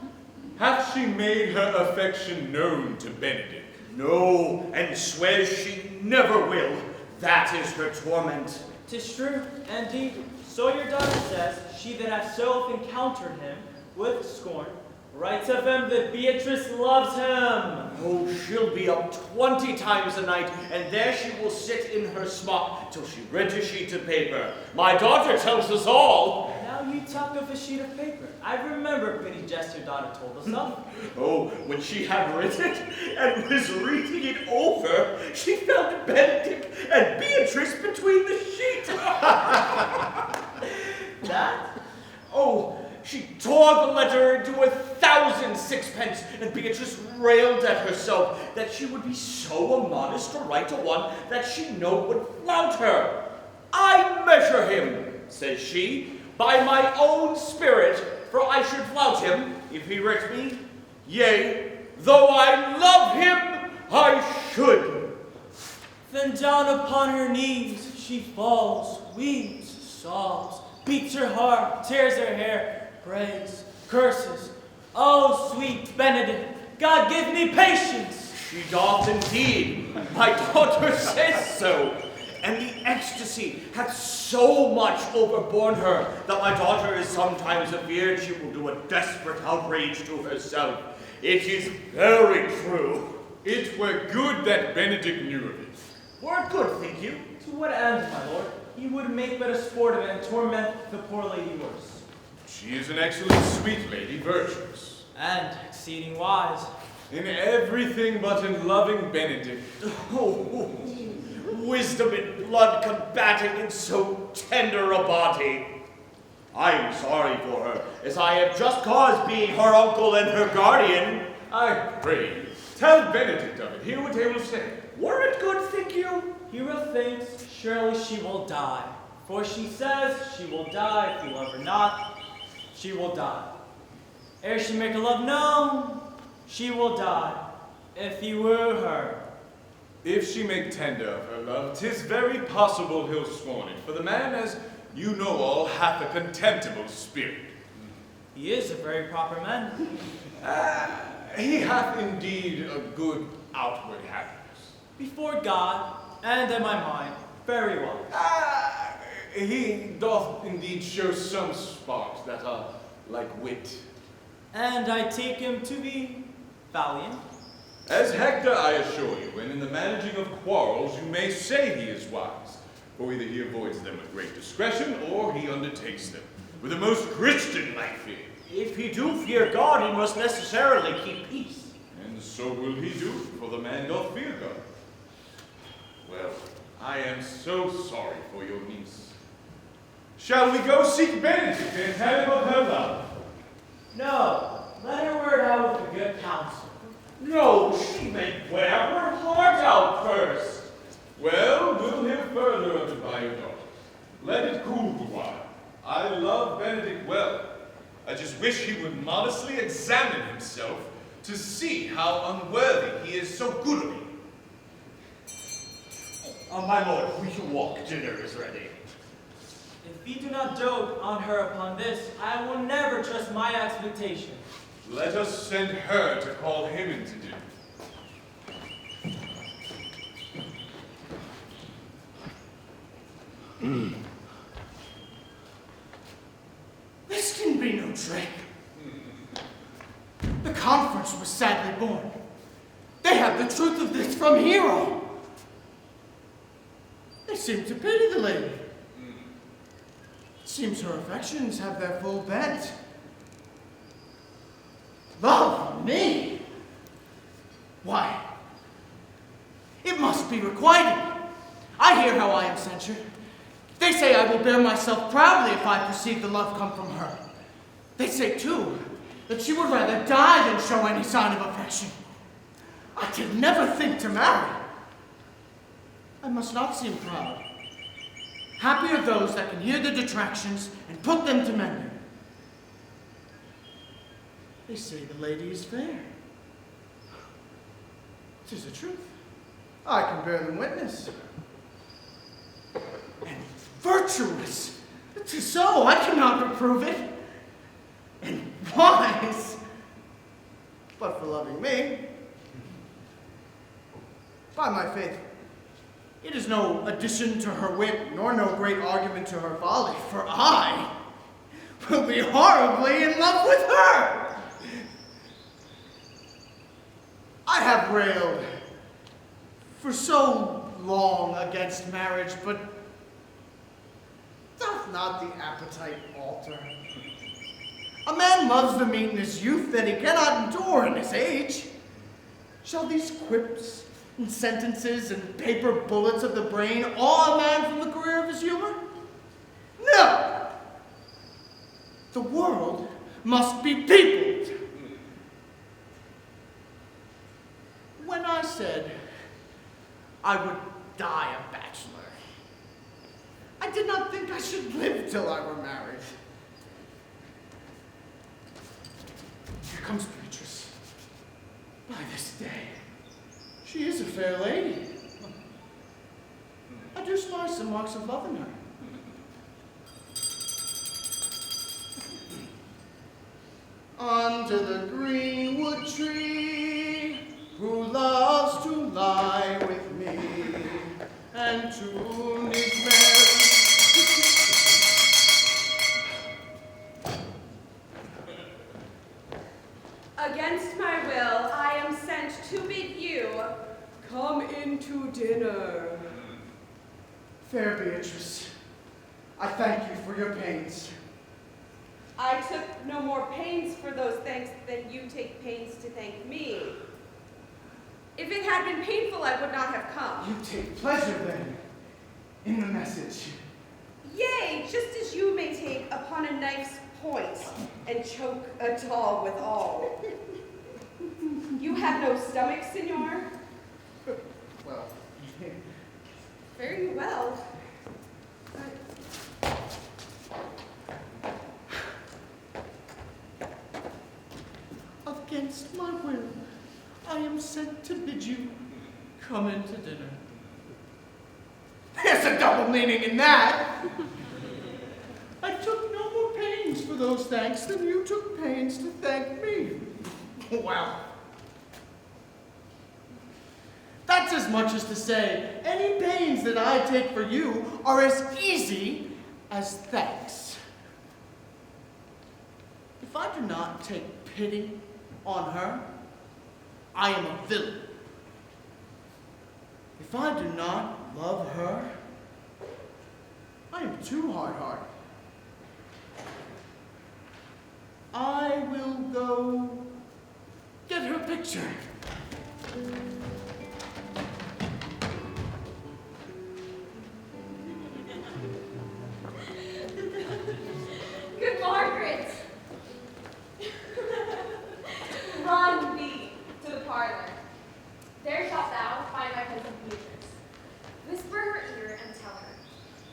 Hath she made her affection known to Benedick? No, and swears she never will. That is her torment. 'Tis true, indeed. So your daughter says, she that hath so oft encountered him with scorn, writes of him that Beatrice loves him. Oh, she'll be up 20 times a night, and there she will sit in her smock till she reads a sheet of paper. My daughter tells us all. Now you talk of a sheet of paper. I remember a pretty jest your daughter told us of. Oh, when she had written it and was reading it over, she found Benedick and Beatrice between the sheet. That? Oh, she tore the letter into 1,000 sixpence, and Beatrice railed at herself that she would be so immodest to write to one that she know would flout her. I measure him, says she, by my own spirit, for I should flout him if he writ me. Yea, though I love him, I should. Then down upon her knees she falls, weeps, sobs, beats her heart, tears her hair, prays, curses. Oh, sweet Benedick, God give me patience. She doth indeed. My daughter says so. And the ecstasy hath so much overborne her that my daughter is sometimes afeard she will do a desperate outrage to herself. It is very true. It were good that Benedick knew of it. Were it good, think you? To what end, my lord? he would make but a sport of it and torment the poor lady worse. She is an excellent sweet lady, virtuous. And exceeding wise. In everything but in loving Benedick. Oh, wisdom in blood combating in so tender a body. I am sorry for her, as I have just cause being her uncle and her guardian. I pray, tell Benedict of it. Hear what he will say. Were it good, think you? Hero thinks surely she will die. For she says she will die if you love her not. She will die. Ere she make her love known, she will die, if he woo her. If she make tender of her love, 'tis very possible he'll scorn it, for the man, as you know all, hath a contemptible spirit. He is a very proper man. He hath indeed a good outward happiness. Before God, and in my mind, very well. He doth indeed show some sparks that are like wit. And I take him to be valiant. As Hector, I assure you, and in the managing of quarrels, you may say he is wise, for either he avoids them with great discretion, or he undertakes them with the most Christian-like fear. If he do fear God, he must necessarily keep peace. And so will he do, for the man doth fear God. Well, I am so sorry for your niece. Shall we go seek Benedict and tell him of her love? No, let her word out with a good counsel. No, she may wear her heart out first. Well, we'll hear further of it by your daughter. Let it cool a while. I love Benedict well. I just wish he would modestly examine himself to see how unworthy he is so good of me. My lord, we can walk. Dinner is ready. If we do not dote on her upon this, I will never trust my expectation. Let us send her to call him into dinner. This can be no trick. The conference was sadly born. They have the truth of this from Hero. They seem to pity the lady. It seems her affections have their full bent. Love me? Why? It must be requited. I hear how I am censured. They say I will bear myself proudly if I perceive the love come from her. They say, too, that she would rather die than show any sign of affection. I could never think to marry. I must not seem proud. Happy are those that can hear the detractions and put them to mending. They say the lady is fair. 'Tis the truth. I can bear them witness. And virtuous. 'Tis so. I cannot reprove it. And wise. But for loving me. By my faith, it is no addition to her wit, nor no great argument to her folly, for I will be horribly in love with her. I have railed for so long against marriage, but doth not the appetite alter? A man loves the meat in his youth that he cannot endure in his age. Shall these quips and sentences and paper bullets of the brain awe a man from the career of his humor? No! The world must be peopled. When I said I would die a bachelor, I did not think I should live till I were married. Here comes Beatrice. By this day, she is a fair lady. I do spy some marks of love in her. Under the greenwood tree, who loves to lie with me, and tune his merry. Against my will, I am sent to bid you come into dinner. Fair Beatrice, I thank you for your pains. I took no more pains for those thanks than you take pains to thank me. If it had been painful, I would not have come. You take pleasure, then, in the message. Yea, just as you may take upon a knife's point and choke a dog withal. You have no stomach, senor? Well, Very well. against my will, I am sent to bid you come into dinner. There's a double meaning in that. I took no more pains for those thanks than you took pains to thank me. Well, that's as much as to say, any pains that I take for you are as easy as thanks. If I do not take pity on her, I am a villain. If I do not love her, I am too hard-hearted. I will go get her picture. Good Margaret! Run thee to the parlor. There shalt thou find my cousin Beatrice. Whisper her ear and tell her,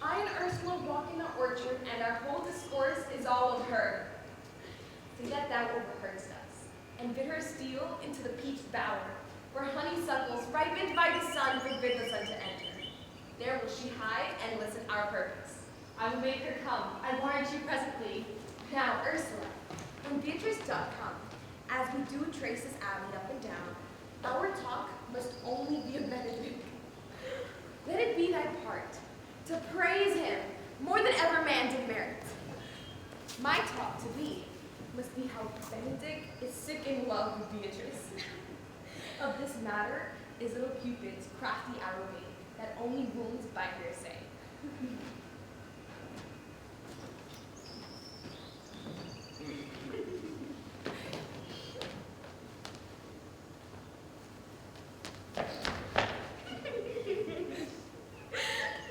I and Ursula walk in the orchard, and our whole discourse is all of her. Say that thou overheardst us, and bid her steal into the peach bower, where honeysuckles ripened by the sun forbid the sun to enter. There will she hide and listen our purpose. I will make her come, I warrant you presently. Now, Ursula, when Beatrice doth come, as we do trace this alley up and down, our talk must only be of Benedick. Let it be thy part to praise him more than ever man did merit. My talk to thee must be how Benedick is sick in love with Beatrice. Of this matter is little Cupid's crafty arrow bait that only wounds by hearsay.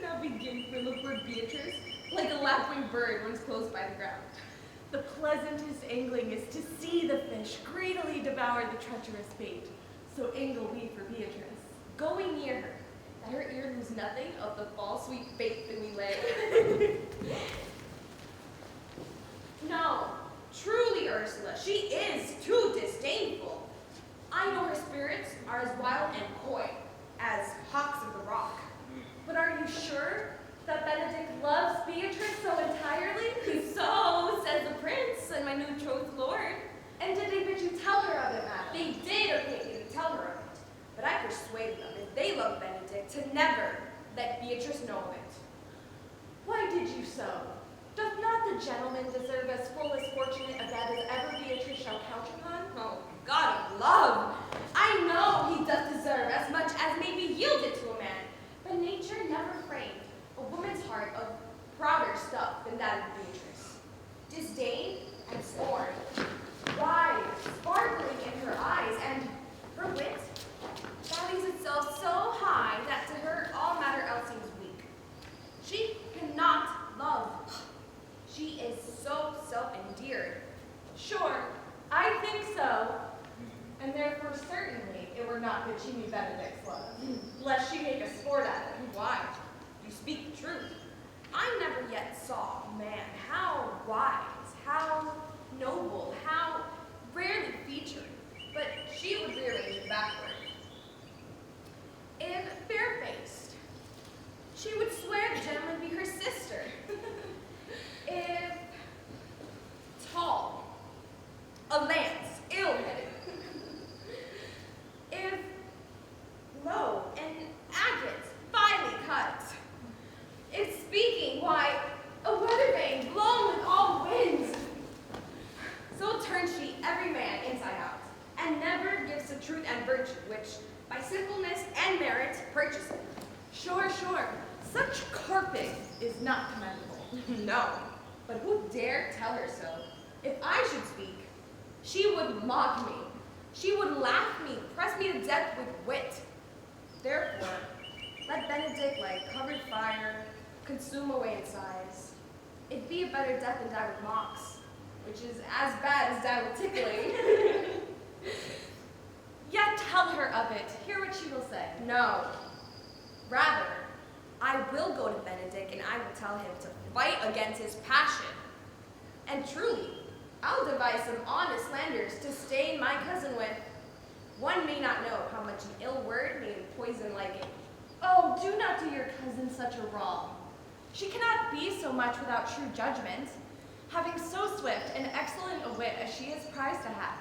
Now begin to look for Beatrice, like a lapwing bird once close by the ground. The pleasantest angling is to see the fish greedily devour the treacherous bait. So angle we for Beatrice, going near her, that her ear lose nothing of the false sweet bait that we lay. No, truly, Ursula, she is too disdainful. I know her spirits are as wild and coy as hawks of the rock. But are you sure that Benedick loves Beatrice so entirely? So says the prince and my new betrothed lord. And did they bid you tell her of it, madam? They did okay me to tell her of it. But I persuaded them, if they love Benedick, to never let Beatrice know of it. Why did you so? Doth not the gentleman deserve as full as fortunate a bed as ever Beatrice shall count upon? Oh, God of love! I know he doth deserve as much as may be yielded to a man, but nature never framed a woman's heart of prouder stuff than that of Beatrice. Disdain and scorn, wide, sparkling in her eyes, and her wit values itself so high that to her all matter else seems weak. She cannot love. She is so self-endeared. Sure, I think so. And therefore, certainly, it were not that she knew Benedick's love, lest she make a sport at it. Why? You speak the truth. I never yet saw a man how wise, how noble, how rarely featured, but she would rearrange it backward. If fair-faced, she would swear the gentleman be her sister. If tall, a lance, ill-headed. If low, an agate, finely cut. If speaking, why, a weather vane blown with all winds. So turns she every man inside out, and never gives the truth and virtue, which by simpleness and merit purchaseth. Sure, such carping is not commendable. No, but who dare tell her so? If I should speak, she would mock me. She would laugh me, press me to death with wit. Therefore, let Benedick like covered fire consume away in sighs. It'd be a better death than die with mocks, which is as bad as die with tickling. Yet tell her of it. Hear what she will say. No. Rather, I will go to Benedick and I will tell him to fight against his passion. And truly, I'll devise some honest slanders to stain my cousin with. One may not know how much an ill word may poison liking. Oh, do not do your cousin such a wrong. She cannot be so much without true judgment, having so swift and excellent a wit as she is prized to have,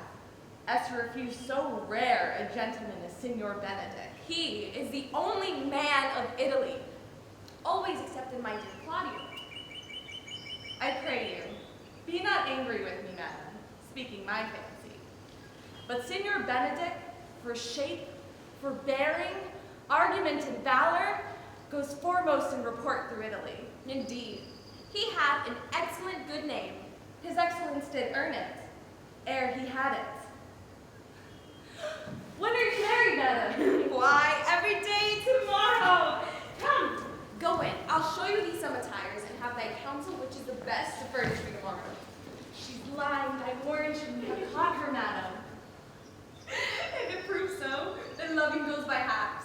as to refuse so rare a gentleman as Signor Benedick. He is the only man of Italy, always excepted my dear Claudio. I pray you, be not angry with me, madam, speaking my fancy. But Signor Benedick, for shape, for bearing, argument, and valor, goes foremost in report through Italy. Indeed, he had an excellent good name. His excellence did earn it, ere he had it. When are you married, madam? Why, every day tomorrow. Come, go in. I'll show you these some attires and have thy counsel which is the best to furnish me tomorrow. She's lying, I warrant you have caught her, madam. If it proves so, then loving goes by halves.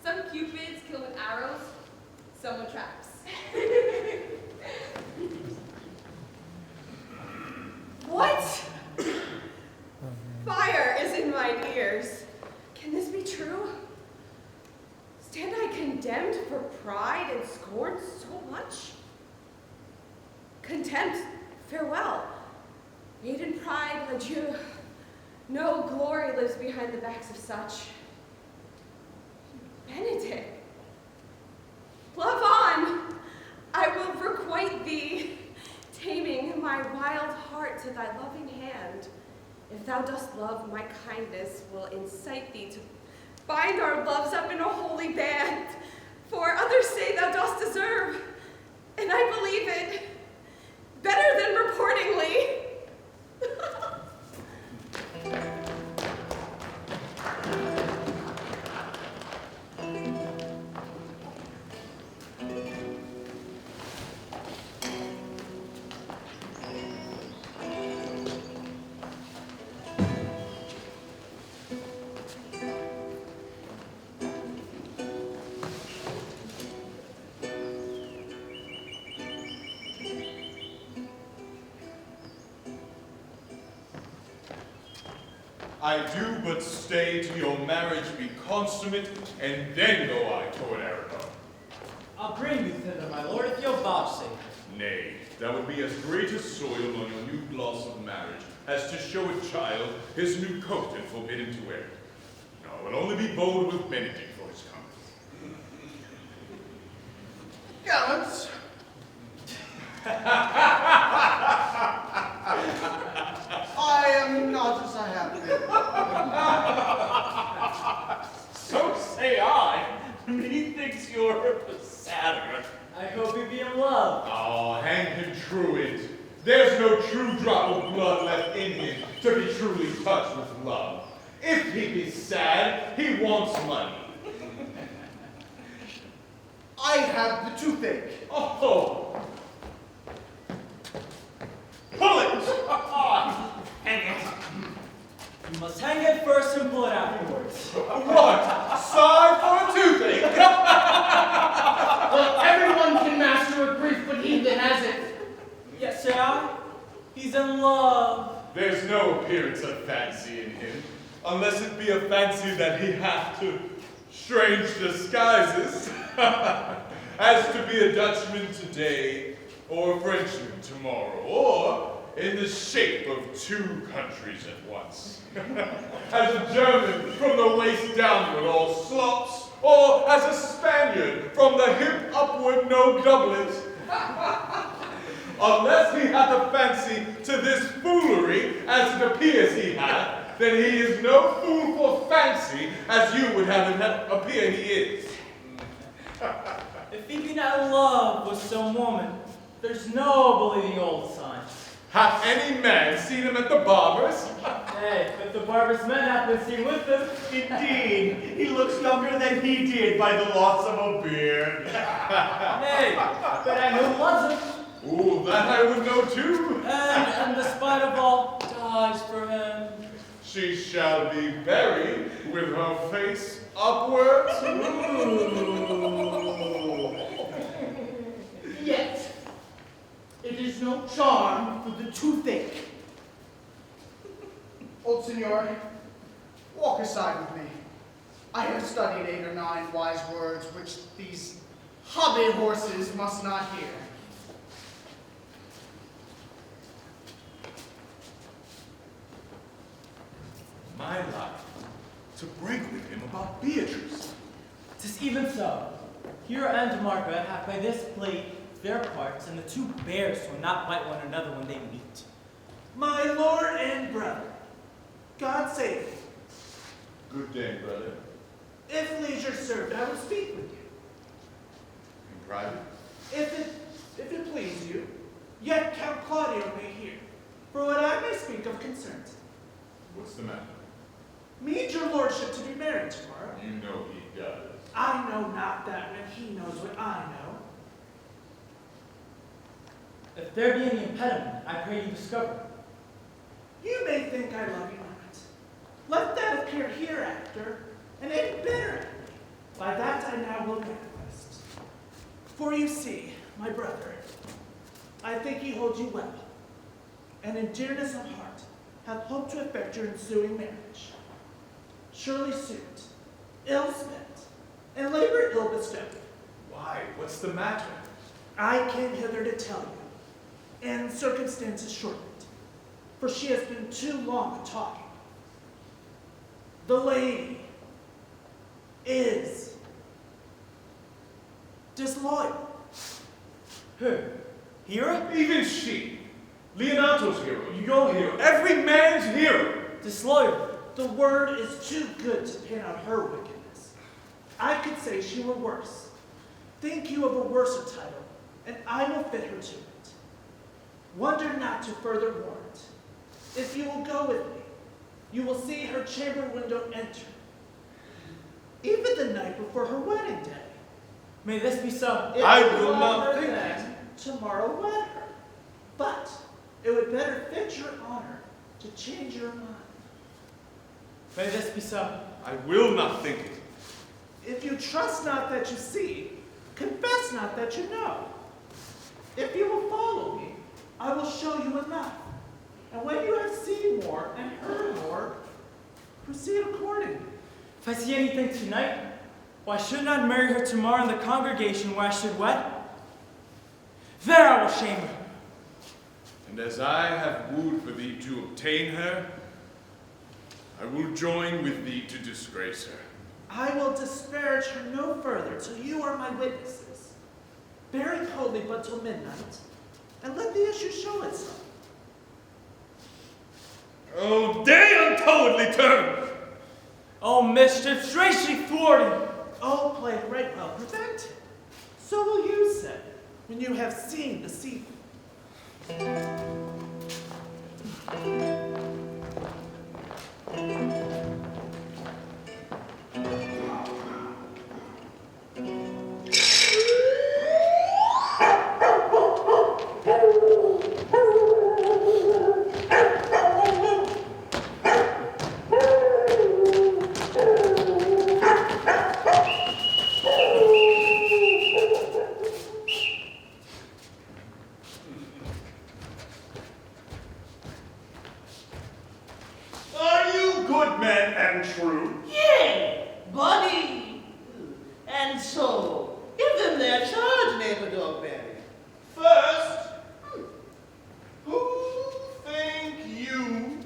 Some cupids kill with arrows, some with traps. What? Fire is in mine ears. Can this be true? Stand I condemned for pride and scorn so much? Contempt, farewell. Maiden pride, adieu. No glory lives behind the backs of such. Benedick, love on. I will requite thee, taming my wild heart to thy loving hand. If thou dost love, my kindness will incite thee to bind our loves up in a holy band. For others say thou dost deserve, and I believe it, better than reportingly. I do but stay till your marriage be consummate, and then go I toward Aragon. I'll bring you thither, my lord, if you'll vouchsafe. Nay, that would be as great a soil on your new gloss of marriage as to show a child his new coat and forbid him to wear it. No, I will only be bold with Benedick for his coming. Gallants. I am not as I have been. So say I. Methinks you're sadder. I hope you be in love. Oh, hang him truant. There's no true drop of blood left in him to be truly touched with love. If he be sad, he wants money. I have the toothache. Oh! Pull it! Hang it. You must hang it first and pull it afterwards. What? Sigh for a toothache? Well, everyone can master a grief, but he that has it. Yes, say I. He's in love. There's no appearance of fancy in him, unless it be a fancy that he hath to strange disguises, as to be a Dutchman today, or a Frenchman tomorrow, or in the shape of two countries at once. As a German from the waist downward all slops, or as a Spaniard from the hip upward no doublet. Unless he hath a fancy to this foolery, as it appears he hath, then he is no fool for fancy, as you would have him appear he is. If he be not in love with some woman, There's no believing old signs. Hath any man seen him at the barber's? Hey, but the barber's men have been seen with them. Indeed, he looks younger than he did by the loss of a beard. Hey, but I know who loves him. Ooh, that I would know too. And despite of all, dies for him. She shall be buried with her face upwards. Yet, it is no charm for the toothache. Old Signor, walk aside with me. I have studied 8 or 9 wise words which these hobby horses must not hear. My life, to break with him about Beatrice. 'Tis even so. Hero and Margaret have by this played their parts, and the 2 bears will not bite one another when they meet. My lord and brother, God save you. Good day, brother. If leisure served, I will speak with you. In private? If it please you, yet Count Claudio may hear, for what I may speak of concerns. What's the matter? Meet your lordship to be married tomorrow. You know he does. I know not that when he knows what I know. If there be any impediment, I pray you discover. You may think I love you not. Let that appear hereafter, and aim bitter at me. By that I now will manifest. For you see, my brother, I think he holds you well, and in dearness of heart hath hoped to effect your ensuing marriage. Surely suit, ill spent, and labor ill bestowed. Why, what's the matter? I came hither to tell you, and circumstances shortened, for she has been too long talking. The lady is disloyal. Who? Hero? Even she, Leonato's hero, your hero, every man's hero. Disloyal. The word is too good to pin on her wickedness. I could say she were worse. Think you of a worser title, and I will fit her to it. Wonder not to further warrant. If you will go with me, you will see her chamber window enter, even the night before her wedding day. May this be so. If I you will love not her think then, tomorrow wed her. But it would better fit your honor to change your mind. May this be so. I will not think it. If you trust not that you see, confess not that you know. If you will follow me, I will show you enough. And when you have seen more and heard more, proceed accordingly. If I see anything tonight, why should not marry her tomorrow in the congregation where I should wed? There I will shame her. And as I have wooed for thee to obtain her, I will join with thee to disgrace her. I will disparage her no further till you are my witnesses. Bear it coldly but till midnight, and let the issue show itself. Oh, day untowardly turned! Oh, mischief, strangely thwarted. Oh, plague right well prevented. So will you say, when you have seen the sea. Are you good men and true? Yea, body and soul. Give them their charge, neighbor Dogberry. First, who think you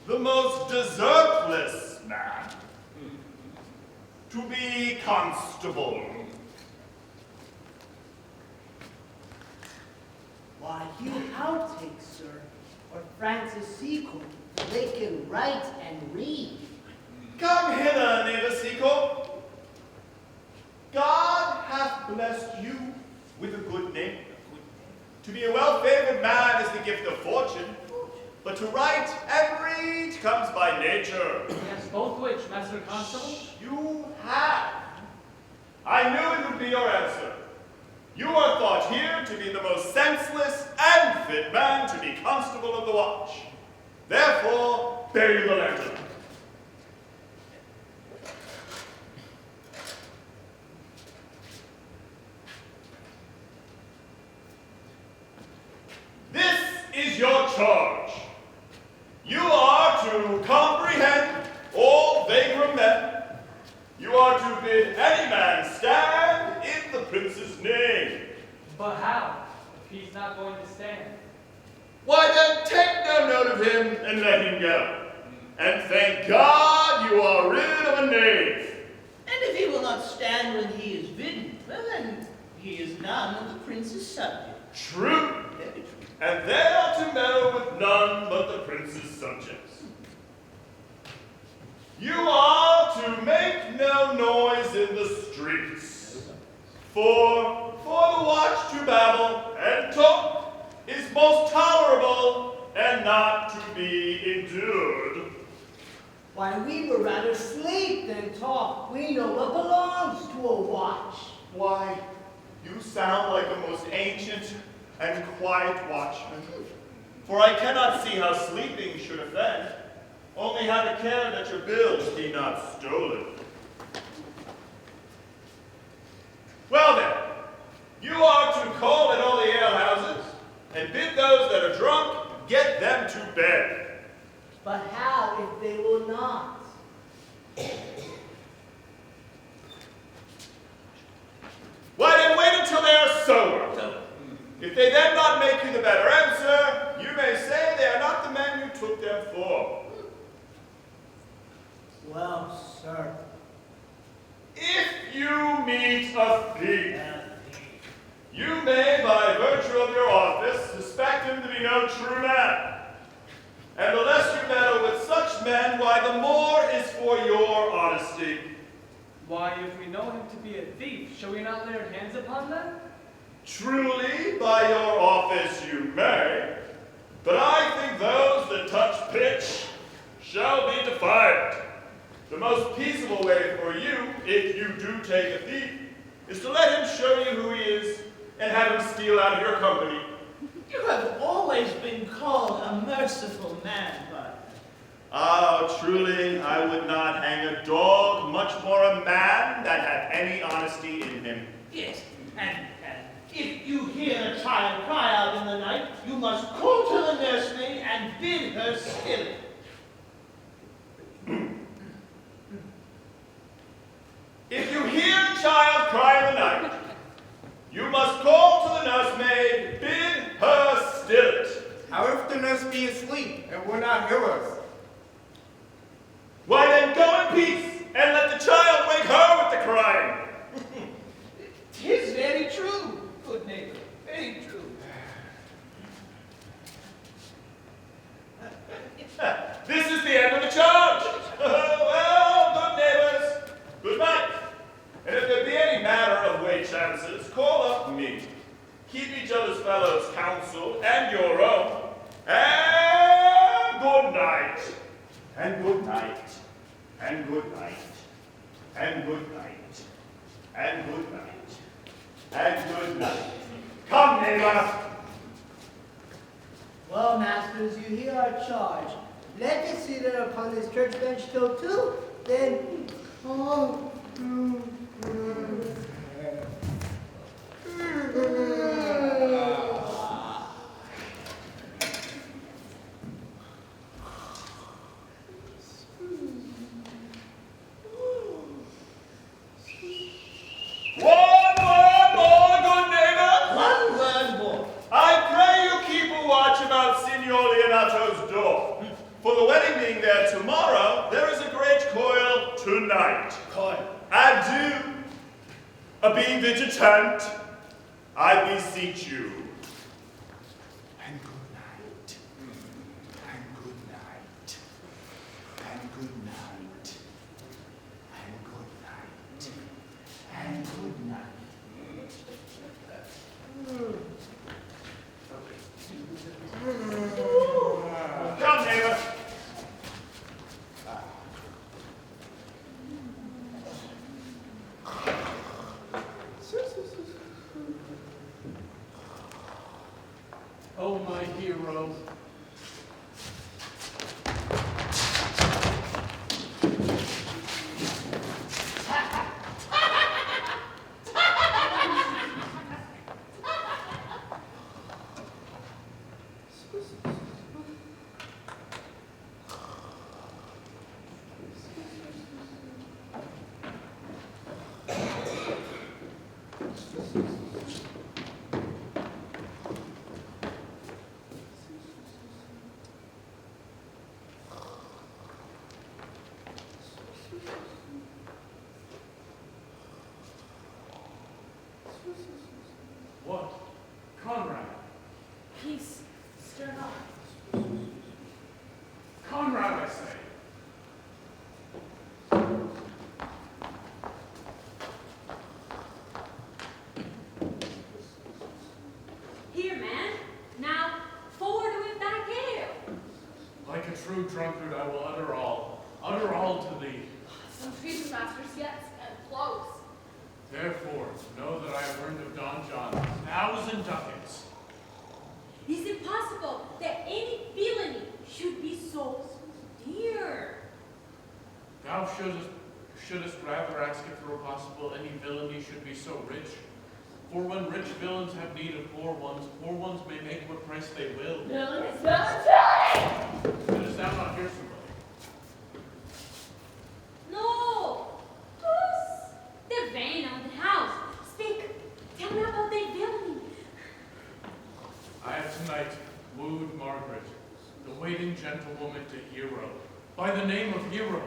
the most desertless man to be constable? Why, you outtake, sir, or Francis Seacole. They can write and read. Come hither, neighbor Seacole. God hath blessed you with a good name. To be a well-favored man is the gift of fortune, but to right and read comes by nature. Yes, both which, Master Constable? You have. I knew it would be your answer. You are thought here to be the most senseless and fit man to be constable of the watch. Therefore, bear you the lantern. This is your charge. You are to comprehend all vagrant men. You are to bid any man stand in the prince's name. But how, if he's not going to stand? Why then, take no note of him and let him go. And thank God you are rid of a knave. And if he will not stand when he is bidden, well then, he is none of the prince's subject. True. Very true. And they are to meddle with none but the prince's subjects. You are to make no noise in the streets. For the watch to babble and talk is most tolerable and not to be endured. Why, we would rather sleep than talk. We know what belongs to a watch. Why, you sound like a most ancient and quiet watchman. For I cannot see how sleeping should offend. Only have a care that your bills be not stolen. Well then, you are to call at all the alehouses and bid those that are drunk get them to bed. But how if they will not? Why then wait until they are sober. If they then not make you the better answer, you may say they are not the men you took them for. Well, sir. If you meet a thief, you may, by virtue of your office, suspect him to be no true man. And the less you meddle with such men, why, the more is for your honesty. Why, if we know him to be a thief, shall we not lay our hands upon them? Truly, by your office you may, but I think those that touch pitch shall be defiant. The most peaceable way for you, if you do take a thief, is to let him show you who he is and have him steal out of your company. You have always been called a merciful man, but... Ah, truly, I would not hang a dog, much more a man that had any honesty in him. Yes, and if you hear a child cry out in the night, you must call to the nursemaid and bid her still it. If you hear a child cry in the night, you must call to the nursemaid, bid her still it. How if the nurse be asleep and will not hear us? Why then go in peace and let the child wake her with the crying. 'Tis very true, good neighbor, very true. This is the end of the charge. Well, good neighbors, good night. And if there be any matter of way chances, call up me. Keep each other's fellows' counsel and your own. And good night. And good night. And good night. And good night. And good night. And good night. Come, neighbor. Well, masters, you hear our charge. Let us sit there upon this church bench till 2, then... Oh, One word more, good neighbor. one word more. I pray you keep a watch about Signor Leonato's door. For the wedding being there tomorrow, there is a great coil tonight. Coil. Adieu. Be vigilant, I beseech you. And good night. And good night. And good night. And good night. And good night. These masters yet and clothes. Therefore, know that I have earned of Don John 1,000 ducats. Is it possible that any villainy should be so dear? Thou shouldest rather ask if it were possible any villainy should be so rich. For when rich villains have need of poor ones may make what price they will. Villains! Didst thou not hear somebody? No! Who's the vein of the house? Speak! Tell me about the villainy. I have tonight wooed Margaret, the waiting gentlewoman to Hero. By the name of Hero,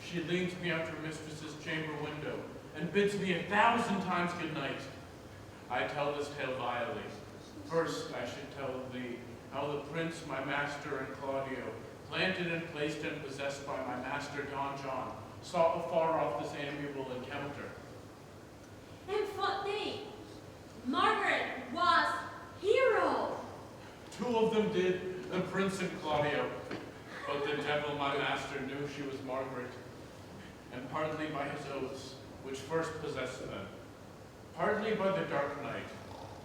she leads me out her mistress's chamber window and bids me 1,000 times good night. I tell this tale vilely. First, I should tell thee how the prince, my master, and Claudio, planted and placed and possessed by my master Don John, saw afar off this amiable encounter. And what they? Margaret was Hero. Two of them did, the prince and Claudio. But the devil, my master, knew she was Margaret, and partly by his oaths, which first possessed them, partly by the dark night,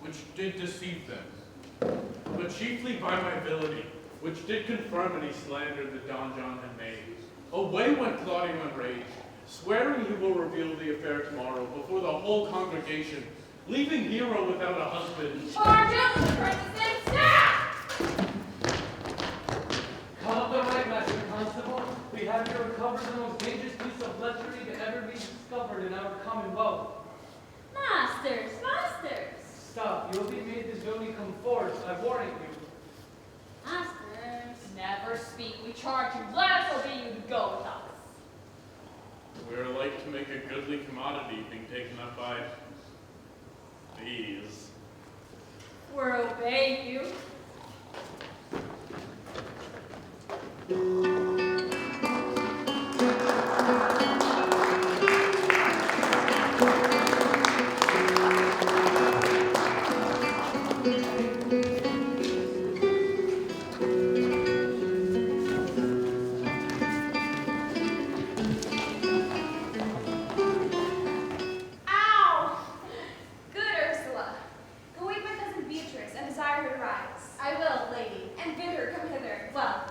which did deceive them, but chiefly by my villainy, which did confirm any slander that Don John had made. Away went Claudio in rage, swearing he will reveal the affair tomorrow before the whole congregation, leaving Hero without a husband. Charge up, the princess and snap! Call up the right, Master Constable. We have here recovered the most dangerous piece of lechery to ever be discovered in our commonwealth. Masters! Stop. You will be made this villainy come forth, I warn you. Masters! Never speak. We charge you. Let us obey you to go with us. We are like to make a goodly commodity being taken up by these. We're obeying you. Ow! Good, Ursula. Go wake my cousin Beatrice and desire her to rise. I will, lady, and bid her come hither. Well.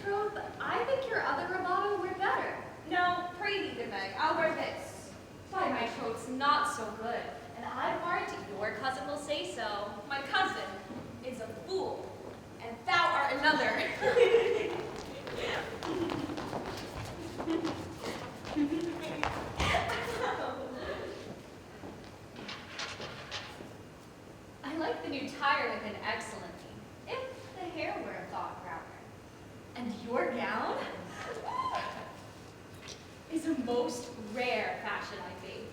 Troth, I think your other bravado were better. No, pray thee, good Meg, I'll wear this. By my troth's not so good, and I warrant your cousin will say so. My cousin is a fool, and thou art another. I like the new tire with an excellent theme, if the hair were a thought rounder. And your gown is a most rare fashion, I think.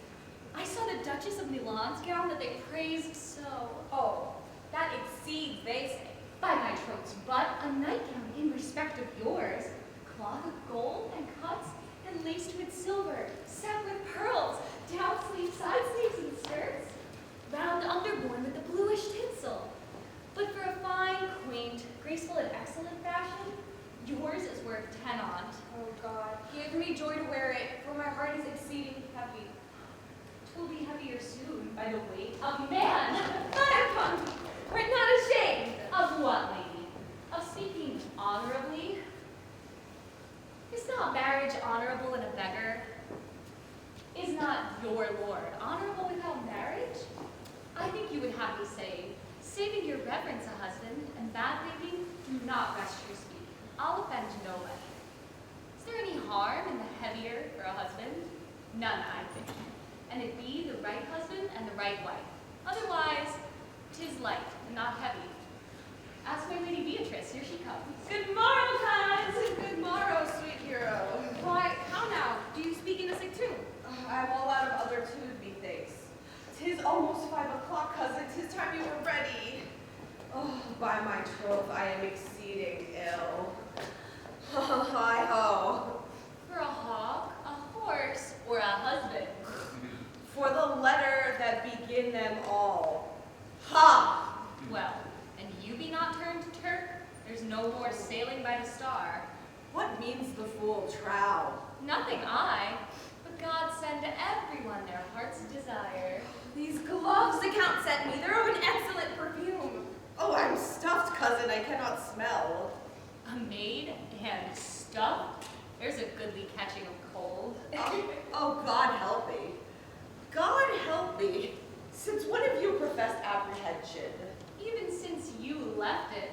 I saw the Duchess of Milan's gown that they praised so. Oh, that exceeds, they say. By my troths, but a nightgown in respect of yours, cloth of gold and cuts, and laced with silver, set with pearls, down sleeves, side sleeves, and skirts, round underborne with the bluish tinsel. But for a fine, quaint, graceful, and excellent fashion, yours is worth 10 on't. Oh God, give me joy to wear it, for my heart is exceeding heavy. 'Twill be heavier soon by the weight of man. Fire upon me! Art not ashamed? Of what, lady? Of speaking honorably? Is not marriage honorable in a beggar? Is not your lord honorable without marriage? I think you would have me say, saving your reverence a husband, and that, lady, do not rest your speaking. I'll offend nobody. Is there any harm in the heavier for a husband? None, I think. And it be the right husband and the right wife. Otherwise, 'tis light and not heavy. Ask my lady Beatrice, here she comes. Good morrow, cuz! Good morrow, sweet hero. Why, how now? Do you speak in a sick tune? I'm all out of other tune, methinks. 'Tis almost 5 o'clock, cousin. 'Tis time you were ready. Oh, by my troth, I am exceeding ill. Hi-ho. For a hawk, a horse, or a husband? For the letter that begin them all. Ha! Well, and you be not turned to Turk? There's no more sailing by the star. What means the fool trow? Nothing I, but God send to everyone their heart's desire. These gloves the Count sent me, they're of an excellent perfume. Oh, I'm stuffed, cousin, I cannot smell. A maid and stuff? There's a goodly catching of cold. Oh, God help me. God help me. Since when have you professed apprehension? Even since you left it.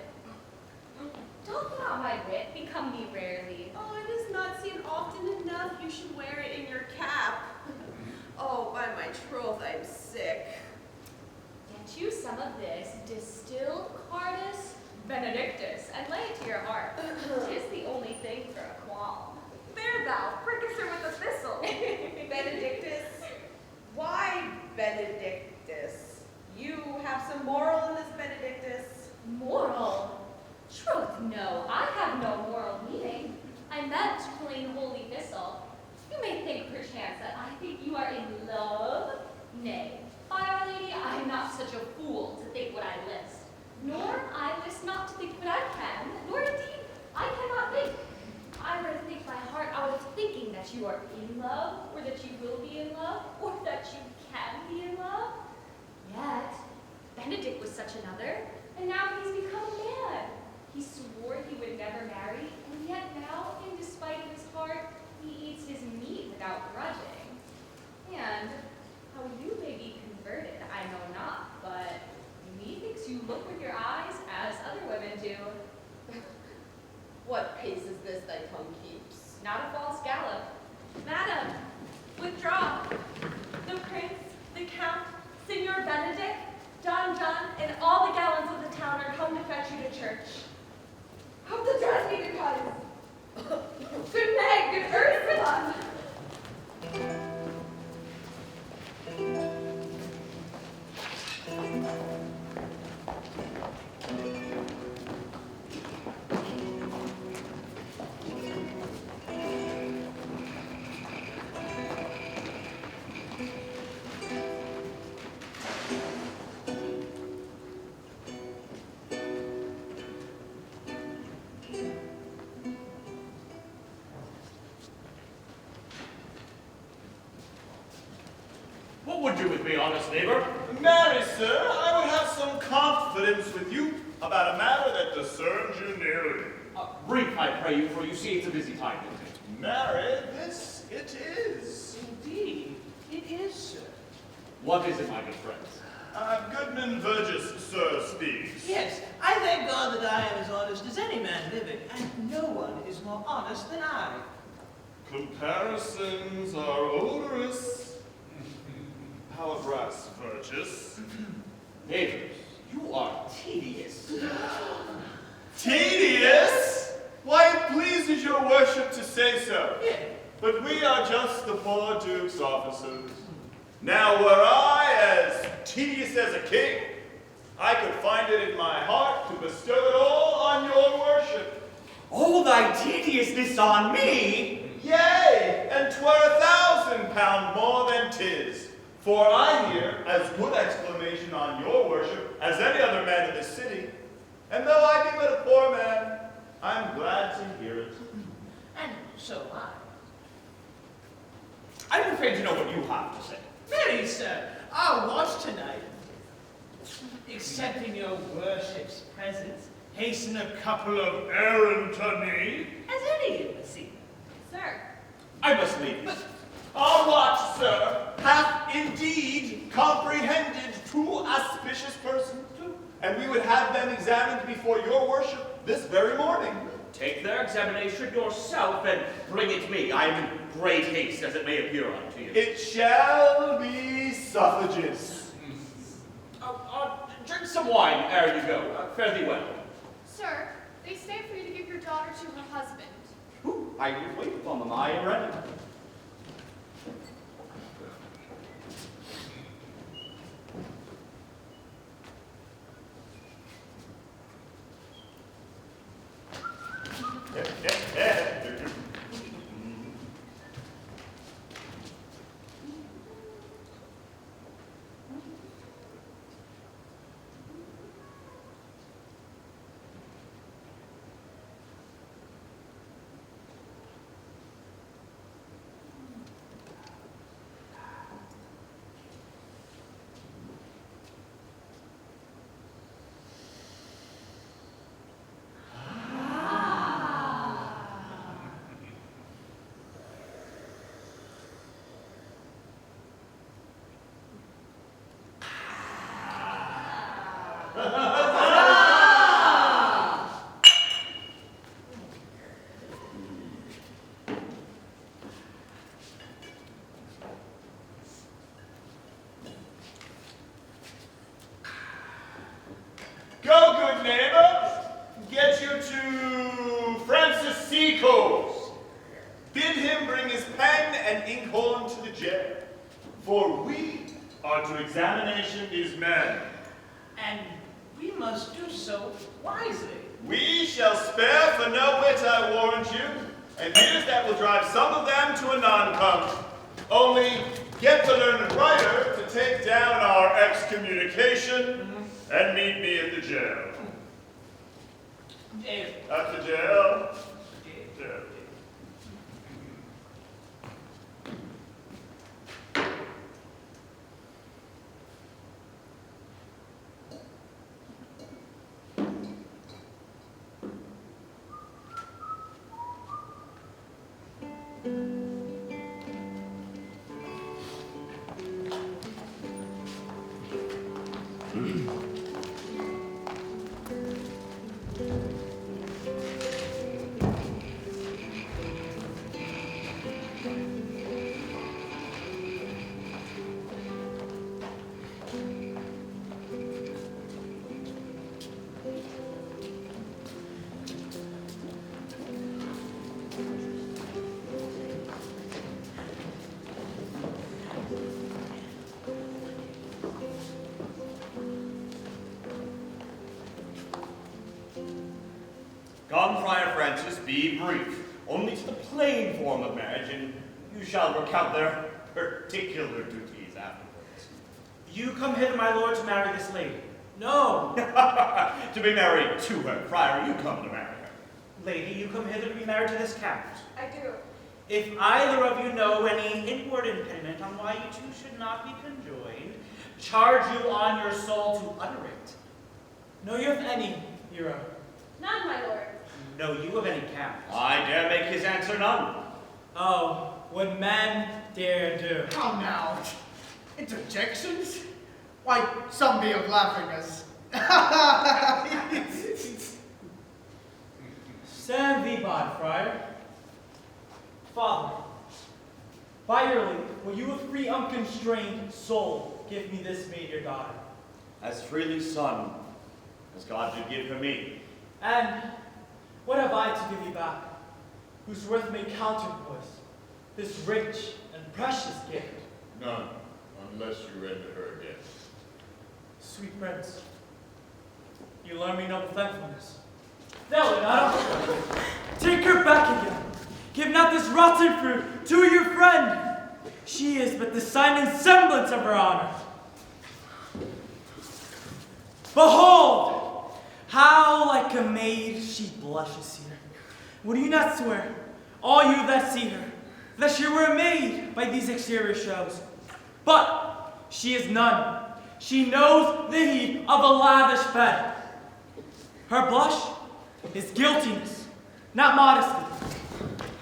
Doth not my wit become me rarely? Oh, it is not seen often enough. You should wear it in your cap. Oh, by my troth, I'm sick. Get you some of this distilled Cardus Benedictus and lay it to your heart. 'Tis the only thing for a qualm. There thou, prickest her with a thistle. Benedictus? Why Benedictus? You have some moral in this Benedictus? Moral? Truth, no, I have no moral meaning. I meant plain holy thistle. You may think perchance that I think you are in love. Nay, by Our Lady, I am not such a fool to think what I list. Nor I list not to think what I can, nor indeed I cannot think. I rather think my heart out of thinking that you are in love, or that you will be in love, or that you can be in love. Yet, Benedick was such another, and now he's become a man. He swore he would never marry, and yet now, in despite of his heart, he eats his meat without grudging. And how you may be converted, I know not, but methinks you look with your eyes as other women do. What pace is this thy tongue keeps? Not a false gallop. Madam, withdraw. The prince, the count, Signor Benedick, Don John, and all the gallants of the town are come to fetch you to church. Hope the dress be because. Good Meg, good Ursula. What would you with me, honest neighbor? Marry, sir, I would have some confidence with you about a matter that discerns you nearly. Brief, I pray you, for you see it's a busy time, isn't it? Marry, this it is. Indeed, it is, sir. What is it, my good friends? Goodman Verges, sir, speaks. Yes, I thank God that I am as honest as any man living, and no one is more honest than I. Comparisons are odorous. How brass, Verges? Neighbors, you are tedious. Tedious? Why, it pleases your worship to say so. Yeah. But we are just the poor Duke's officers. Now, were I as tedious as a king, I could find it in my heart to bestow it all on your worship. All thy tediousness on me? Yea, and 'twere £1,000 more than 'tis. For I hear as good exclamation on your worship as any other man in this city. And though I be but a poor man, I'm glad to hear it. And so am I'm afraid to know what you have to say. Very, sir, I'll watch tonight. Accepting your worship's presence, hasten a couple of errands to me, as any in Messina. Sir, I must leave. But our watch, sir, hath indeed comprehended 2 auspicious persons, and we would have them examined before your worship this very morning. Take their examination yourself and bring it me. I am in great haste, as it may appear unto you. It shall be suffrages. Drink some wine ere you go. Fare thee well. Sir, they say for you to give your daughter to her husband. I will wait upon them. I am ready. messenger to Francis Seacoast. Bid him bring his pen and inkhorn to the jail, for we are to examination these men. And we must do so wisely. We shall spare for no wit, I warrant you, and here's that will drive some of them to a non-com. Only get the learned writer to take down our excommunication and meet me at the jail. Jail. At the jail. Jail. Come, Friar Francis, be brief. Only to the plain form of marriage, and you shall recount their particular duties afterwards. You come hither, my lord, to marry this lady. No. To be married to her, Friar, you come to marry her. Lady, you come hither to be married to this count. I do. If either of you know any inward impediment on why you two should not be conjoined, charge you on your soul to utter it. Know you of any, hero? None, my lord. Know you of any count? I dare make his answer none. Oh, what men dare do. Come now. Interjections? Why, some be of laughing as... Stand thee by, friar. Father, by your leave, will you with free unconstrained soul give me this maid your daughter? As freely, son, as God did give her me. And what have I to give you back, whose worth may counterpoise this rich and precious gift? None, unless you render her again. Sweet prince, you learn me noble thankfulness. Now, Leonardo, take her back again. Give not this rotten fruit to your friend. She is but the sign and semblance of her honor. Behold, how like a maid she blushes here. Would you not swear, all you that see her, that she were a maid by these exterior shows? But she is none. She knows the heat of a lavish bed. Her blush is guiltiness, not modesty.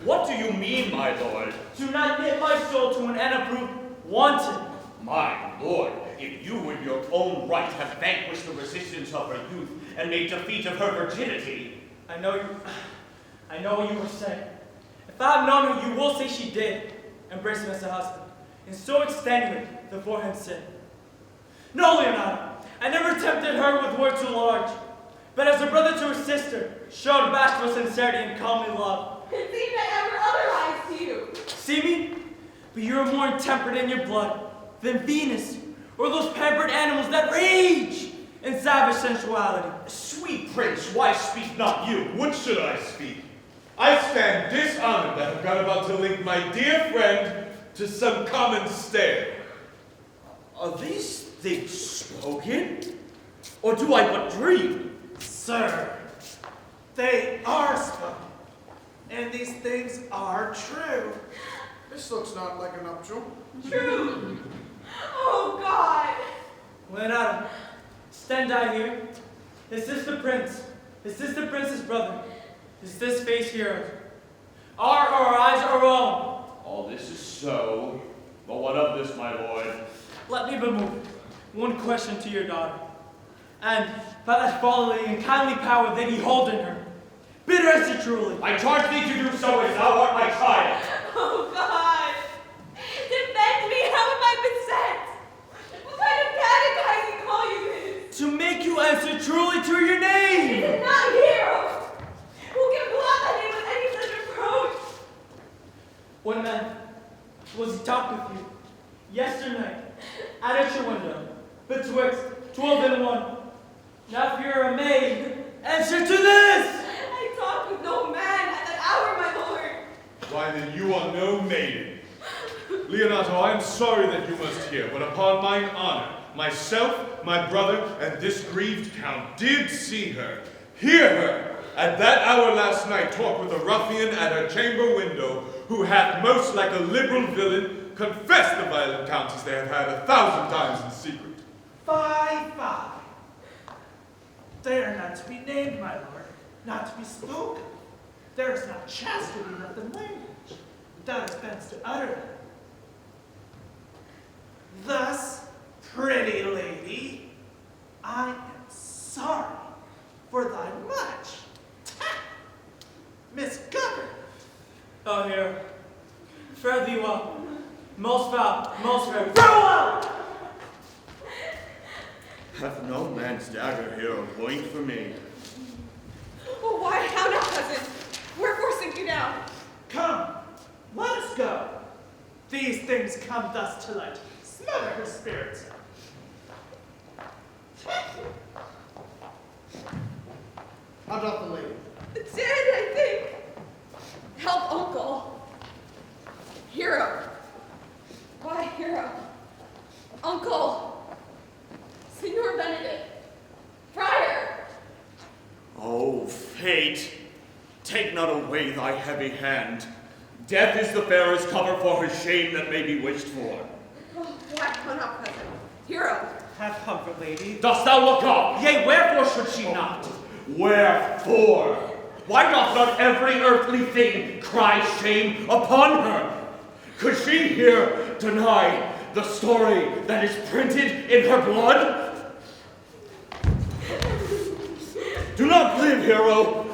What do you mean, my lord? Do not knit my soul to an unapproved wanton. My lord, if you in your own right have vanquished the resistance of her youth and made defeat of her virginity. I know what you were saying. If I had known her, you will say she did embrace him as a husband, and so extenuate the aforesaid sin. No, Leonardo, I never tempted her with words too large, but as a brother to her sister, showed bashful sincerity and comely love. It seemed ever otherwise to you. See me? But you are more intemperate in your blood than Venus, or those pampered animals that rage in savage sensuality. Sweet prince, why speak not you? What should I speak? I stand dishonored that I've got about to link my dear friend to some common stare. Are these things spoken? Or do I but dream? Sir, they are spoken, and these things are true. This looks not like a nuptial. True. Oh, God. Leonardo, stand I here. Is this the prince? Is this the prince's brother? Is this face here? Are our eyes our own? All this is so, but what of this, my lord? Let me but move one question to your daughter. And by that fatherly and kindly power that ye hold in her, bid her answer truly. I charge thee to do so as thou art my child. Oh, God. Defend me. How am I beset? What kind of catechizing call you this? To make you answer truly to your name. It is not hero. 12 and 1. Now if you're a maid, answer to this! I talked with no man at that hour, my lord. Why, then you are no maiden. Leonato, I am sorry that you must hear, but upon mine honor, myself, my brother, and this grieved count did see her, hear her, at that hour last night talk with a ruffian at her chamber window, who hath most like a liberal villain confessed the violent counsels they have had 1,000 times in secret. Fie. They are not to be named, my lord, not to be spoken. There is not chastity enough in language, without offense to utter them. Thus, pretty lady, I am sorry for thy much misgovernment. Oh, here. Fare thee well. Most foul, most fair. Farewell! Hath no man's dagger here a point for me? Oh, why, how now, cousin? Wherefore sink you down? Come, let us go. These things come thus to light. Smother her spirits. How doth the lady? Dead, I think. Help, uncle. Hero. Why, hero? Uncle. Signor Benedick. Friar. Oh, fate, take not away thy heavy hand. Death is the bearer's cover for her shame that may be wished for. Oh, why, how now, cousin? Hero. Have comfort, lady. Dost thou look up? Yea, wherefore should she not? Wherefore? Why doth not every earthly thing cry shame upon her? Could she here deny the story that is printed in her blood? Do not live, hero.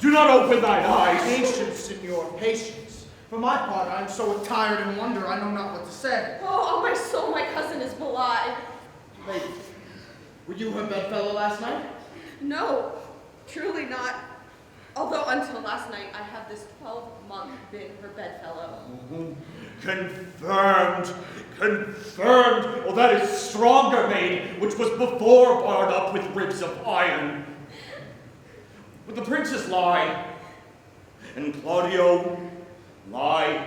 Do not open thine eyes. Patience, Signor, patience. For my part, I am so attired in wonder, I know not what to say. Oh, on my soul, my cousin is belied. Lady, were you her bedfellow last night? No, truly not. Although until last night, I have this 12-month been her bedfellow. Confirmed. Oh, that is stronger made, which was before barred up with ribs of iron. But the princess lie, and Claudio lie,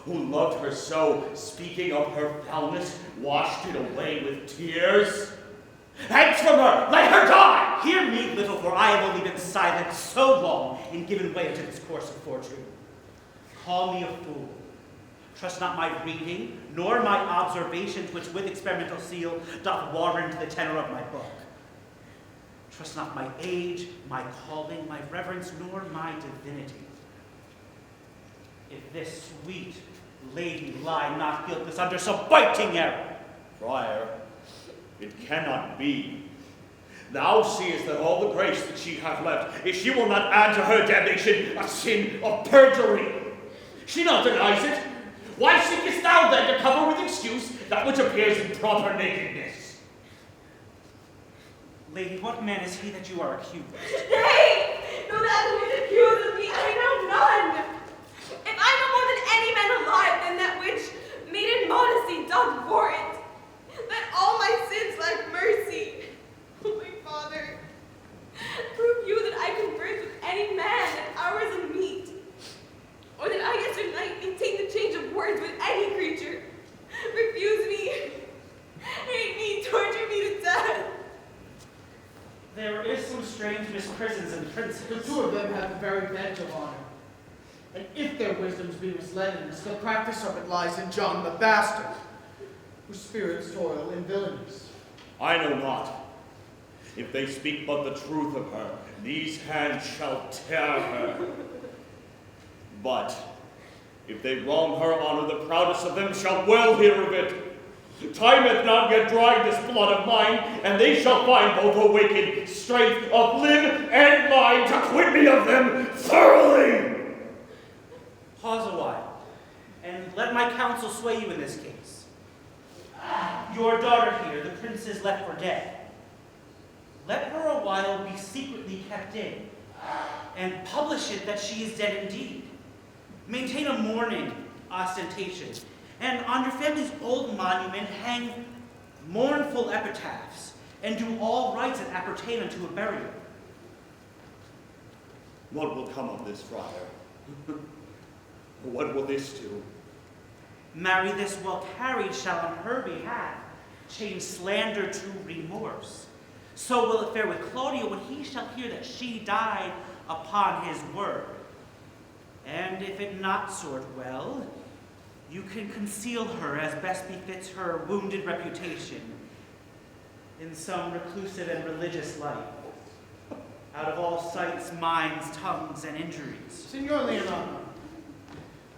who loved her so, speaking of her foulness, washed it away with tears. Hence from her, let her die! Hear me, little, for I have only been silent so long and given way to this course of fortune. Call me a fool. Trust not my reading, nor my observations, which with experimental seal doth warrant the tenor of my book. Trust not my age, my calling, my reverence, nor my divinity. If this sweet lady lie not guiltless under so biting error, Friar, it cannot be. Thou seest that all the grace that she hath left, if she will not add to her damnation a sin of perjury. She not denies it. Why seekest thou then to cover with excuse that which appears in proper nakedness? lady, what man is he that you are accused? Nay! No man who is accused of me, I know none. If I know more than any man alive, then that which maiden modesty doth warrant, that all my sins lack mercy. Holy Father, prove you that I converse with any man at hours of meat, or that I yesternight maintain the change of words with any creature. Refuse me, hate me, torture me to death. There is some strange misprisons in princes. The two of them have the very bent of honor. And if their wisdoms be misled in this, the practice of it lies in John the Bastard, whose spirits toil in villainies. I know not. If they speak but the truth of her, these hands shall tear her. But if they wrong her honor, the proudest of them shall well hear of it. Time hath not yet dried this blood of mine, and they shall find both awakened strength of limb and mind to quit me of them thoroughly. Pause a while, and let my counsel sway you in this case. Your daughter here, the princess left for dead. Let her a while be secretly kept in, and publish it that she is dead indeed. Maintain a mourning ostentation, and on your family's old monument hang mournful epitaphs, and do all rites that appertain unto a burial. What will come of this, friar? What will this do? Marry this well carried shall on her behalf change slander to remorse. So will it fare with Claudio when he shall hear that she died upon his word. And if it not sort well, you can conceal her as best befits her wounded reputation in some reclusive and religious life, out of all sights, minds, tongues, and injuries. Signor Leonardo,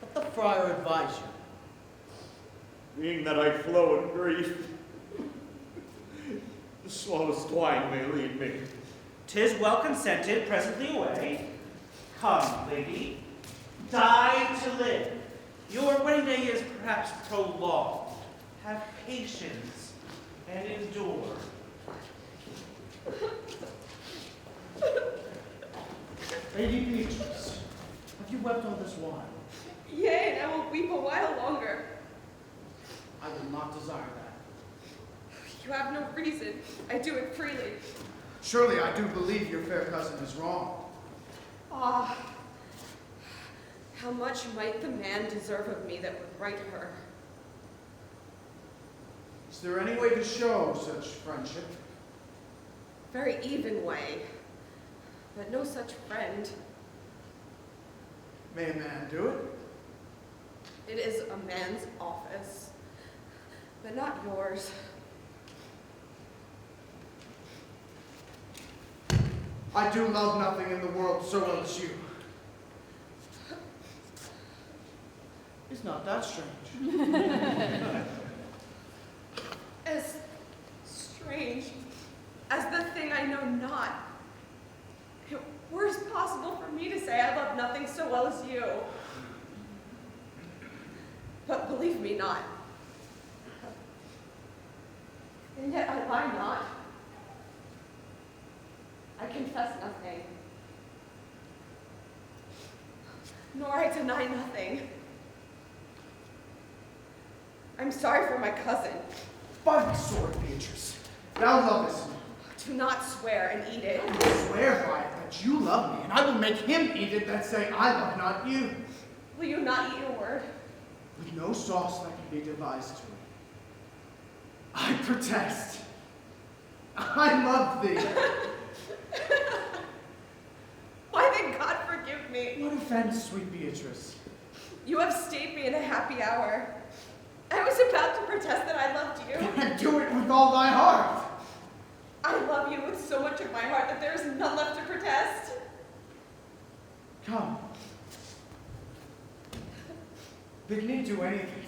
let the friar advise you. Being that I flow in grief, the slowest twine may lead me. 'Tis well consented, presently away. Come, lady, die to live. Your wedding day is perhaps prolonged. Have patience and endure. Lady Beatrice, have you wept all this while? Yea, and I will weep a while longer. I will not desire that. You have no reason. I do it freely. Surely I do believe your fair cousin is wrong. Ah, how much might the man deserve of me that would right her? Is there any way to show such friendship? Very even way, but no such friend. May a man do it? It is a man's office, but not yours. I do love nothing in the world so well as you. Is not that strange? As strange as the thing I know not. It were possible for me to say I love nothing so well as you. But believe me not. And yet I lie not. I confess nothing. Nor I deny nothing. I'm sorry for my cousin. By my sword, Beatrice, thou lovest me. Do not swear and eat it. I will swear by it that you love me, and I will make him eat it that say I love not you. Will you not eat a word? With no sauce that can be devised to it. I protest. I love thee. Why then, God forgive me. What offense, sweet Beatrice? You have stayed me in a happy hour. I was about to protest that I loved you. And do it with all thy heart. I love you with so much of my heart that there is none left to protest. Come. Bid me do anything for thee.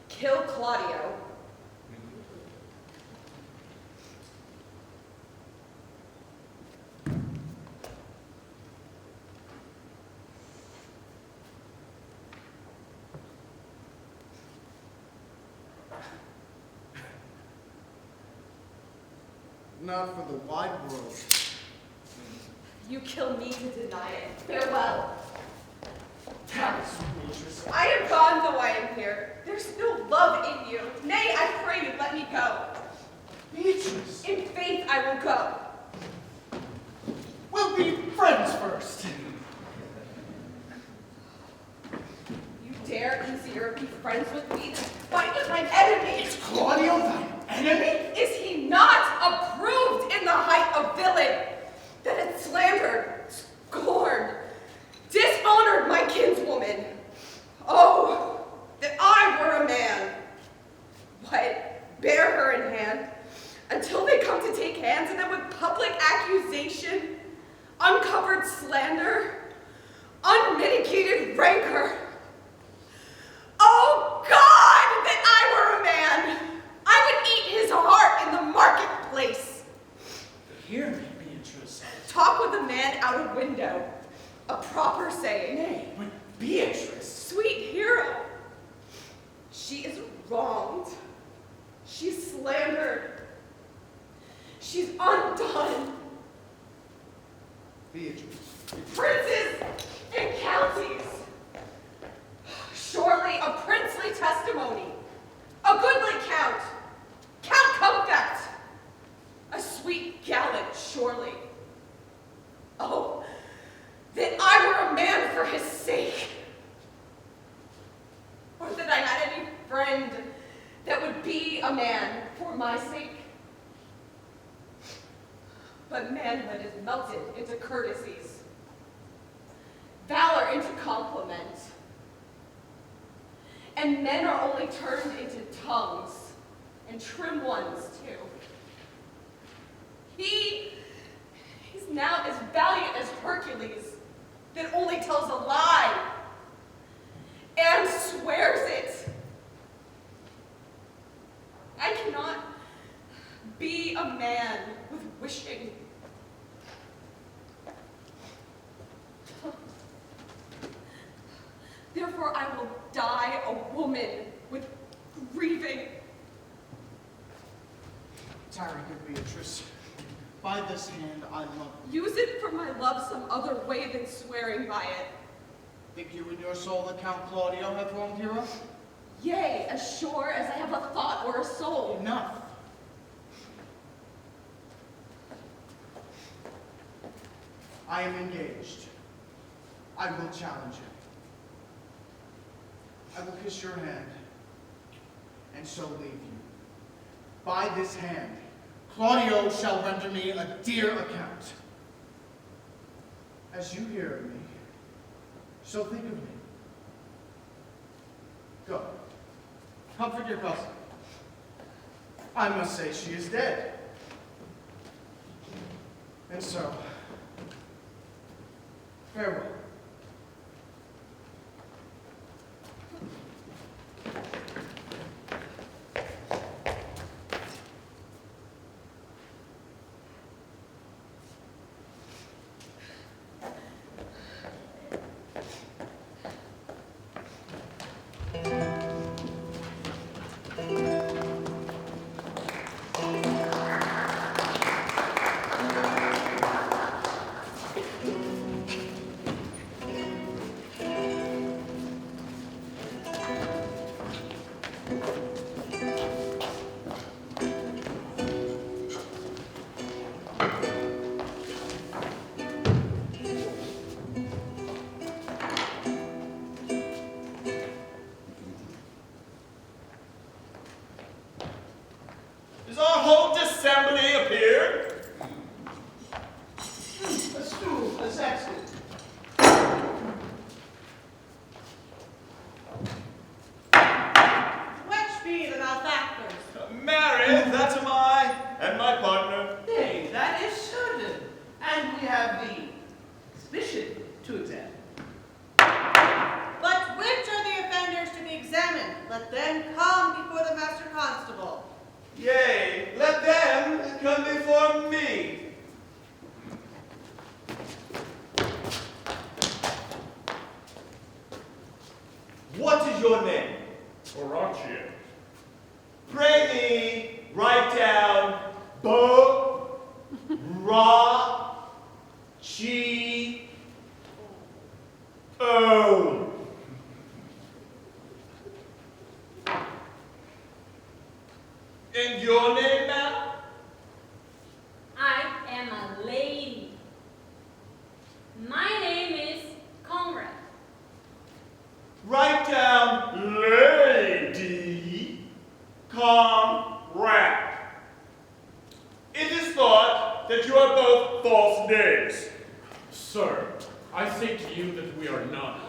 Kill Claudio. Not for the wide world. You kill me to deny it. Farewell. Tell us, sweet Beatrice. I am gone though I am here. There's no love in you. Nay, I pray you let me go. Beatrice. In faith I will go. We'll be friends first. You dare easier be friends with me than fight with my enemy. Is Claudio thine enemy? Is he not approved in the height of villain that had slandered, scorned, dishonored my kinswoman? Oh, that I were a man. What, bear her in hand until they come to take hands, and then with public accusation, uncovered slander, unmitigated rancor. Oh God, that I were a man! I would eat his heart in the marketplace. Hear me, Beatrice. Talk with a man out of window. A proper saying. Nay, but Beatrice. Sweet hero. She is wronged. She's slandered. She's undone. Beatrice. Princes and counties. Surely a princely testimony. A goodly count. Count Comfect. A sweet gallant, surely. Oh, that I were a man for his sake. Or that I had any friend that would be a man for my sake. But manhood is melted into courtesies, valor into compliment, and men are only turned into tongues, and trim ones too. He's now as valiant as Hercules, that only tells a lie and swears it. I cannot be a man with wishing. Therefore I will die a woman with grieving. Tarry, good Beatrice. By this hand I love you. Use it for my love some other way than swearing by it. Think you in your soul that Count Claudio hath wronged Hero? Yea, as sure as I have a thought or a soul. Enough. I am engaged. I will challenge him. I will kiss your hand, and so leave you. By this hand, Claudio shall render me a dear account. As you hear of me, so think of me. Go. Comfort your cousin. I must say she is dead. And so, farewell. Is our whole assembly appeared? A stool, a sexton. Which be the malefactors? Married, that am I, and my partner. Nay, that is certain. And we have the suspicion to examine. But which are the offenders to be examined? Let them come before the master constable. Yea, let them come before me. What is your name? Horatio. Pray thee, write down Bo, Ra, Chi, O. And your name, madam? I am a lady. My name is Conrad. Write down Lady Conrad. It is thought that you are both false names. Sir, I say to you that we are none.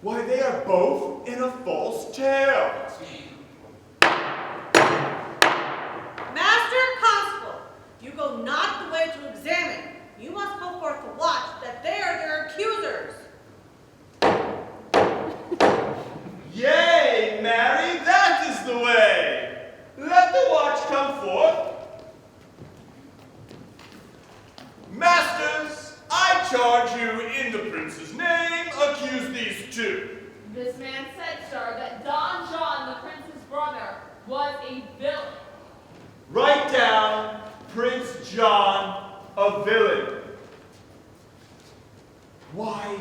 Why, they are both in a false tale. Master constable, you go not the way to examine. You must go forth to watch that they are their accusers. Yea, Mary, that is the way. Let the watch come forth. Masters, I charge you in the prince's name, accuse these two. This man said, sir, that Don John, the prince's brother, John a villain? Why,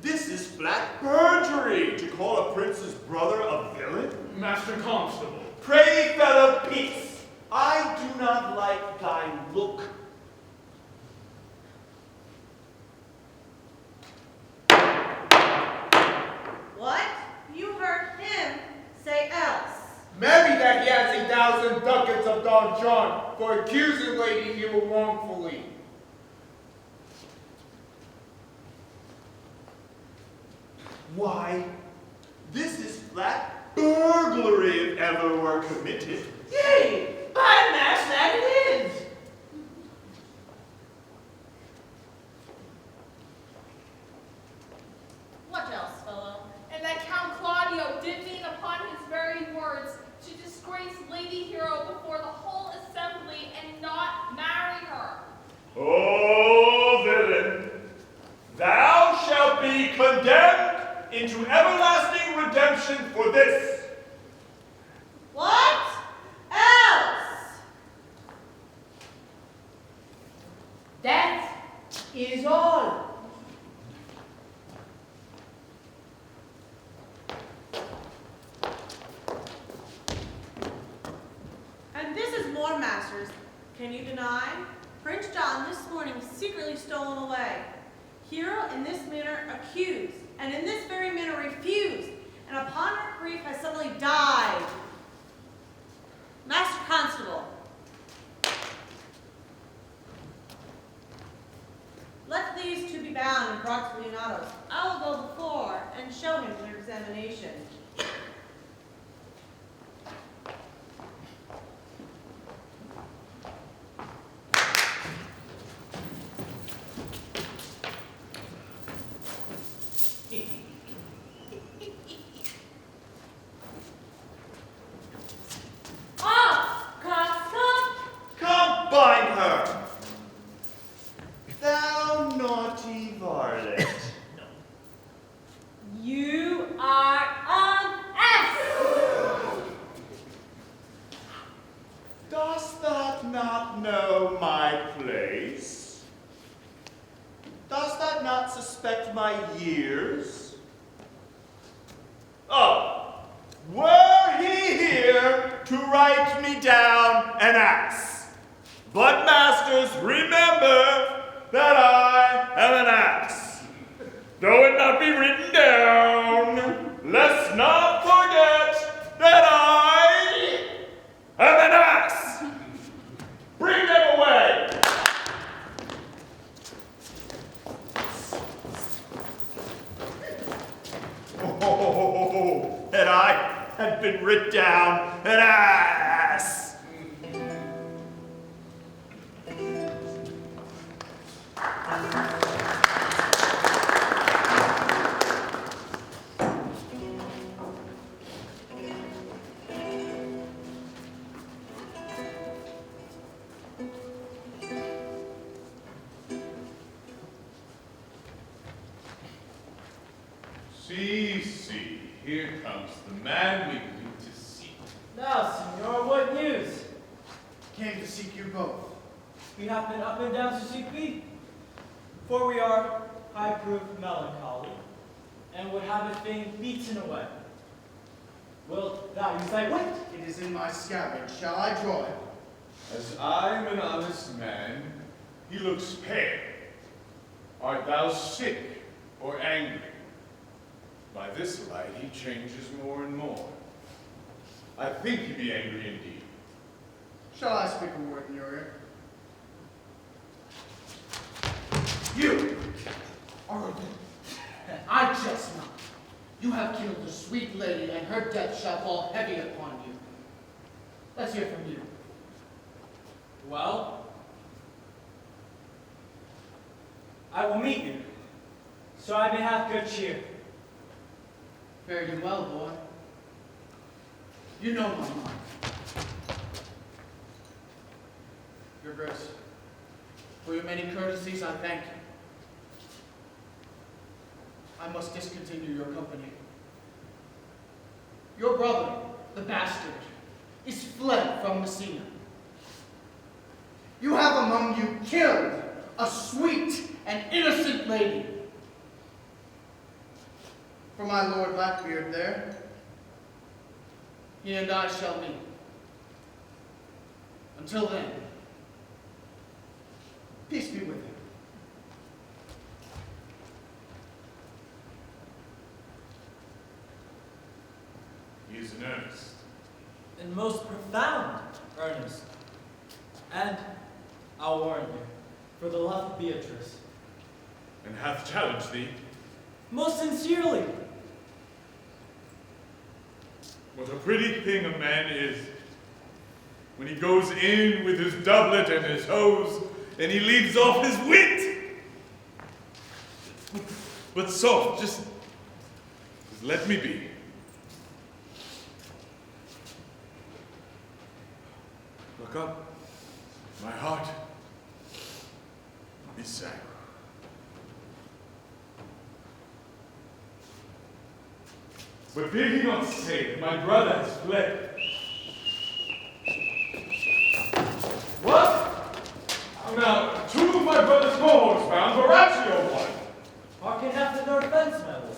this is flat perjury to call a prince's brother a villain. Master Constable. Pray, fellow, peace. I do not like thy look. What? You heard him say else. Maybe that he has 1,000 ducats of Don John for accusing Lady Hero wrongfully. Why, this is flat burglary if ever were committed. Yea, by mass that it is. What else, fellow? And that Count Claudio did mean upon his very words to disgrace Lady Hero before the whole assembly and not marry her. O villain, thou shalt be condemned into everlasting redemption for this. What else? That is all. And this is more, masters. Can you deny? Prince John this morning secretly stolen away. Hero in this manner accused, and in this very manner refused, and upon her grief has suddenly died. Master Constable, let these two be bound and brought to Leonado's. I will go before and show him their examination. Come bind her. Thou naughty varlet. You are an ass! Dost thou not know my place? Dost thou not suspect my years? Oh, were he here to write me down an ass? But masters, remember that I am an ass. Though it not be written down, let's not forget that I am an ass. Bring them away. Oh, that I had been writ down an ass. See, here comes the man we came to seek. Now, senor, what news? Came to seek you both. We have been up and down to seek thee. For we are high-proof melancholy, and would have a thing beaten away. Wilt thou use thy wit? It is in my scabbard. Shall I draw it? As I'm an honest man, he looks pale. Art thou sick or angry? By this light he changes more and more. I think he be angry indeed. Shall I speak a word in your ear? You are a villain. I jest not. You have killed a sweet lady, and her death shall fall heavy upon you. Let's hear from you. Well, I will meet you, so I may have good cheer. Fare you well, boy. You know my mind. Your Grace, for your many courtesies, I thank you. I must discontinue your company. Your brother, the bastard, is fled from Messina. You have among you killed a sweet and innocent lady. For my Lord Blackbeard there, he and I shall meet. Until then, peace be with him. He is in earnest. In most profound earnest. And I'll warn you, for the love of Beatrice. And hath challenged thee? Most sincerely. What a pretty thing a man is when he goes in with his doublet and his hose, and he leaves off his wit. But soft, just let me be. Look up, my heart, be sad. But did he not say that my brother has fled? What? Now, two of my brother's cohorts bound, Horatio one. Hearken after their offense, my lord.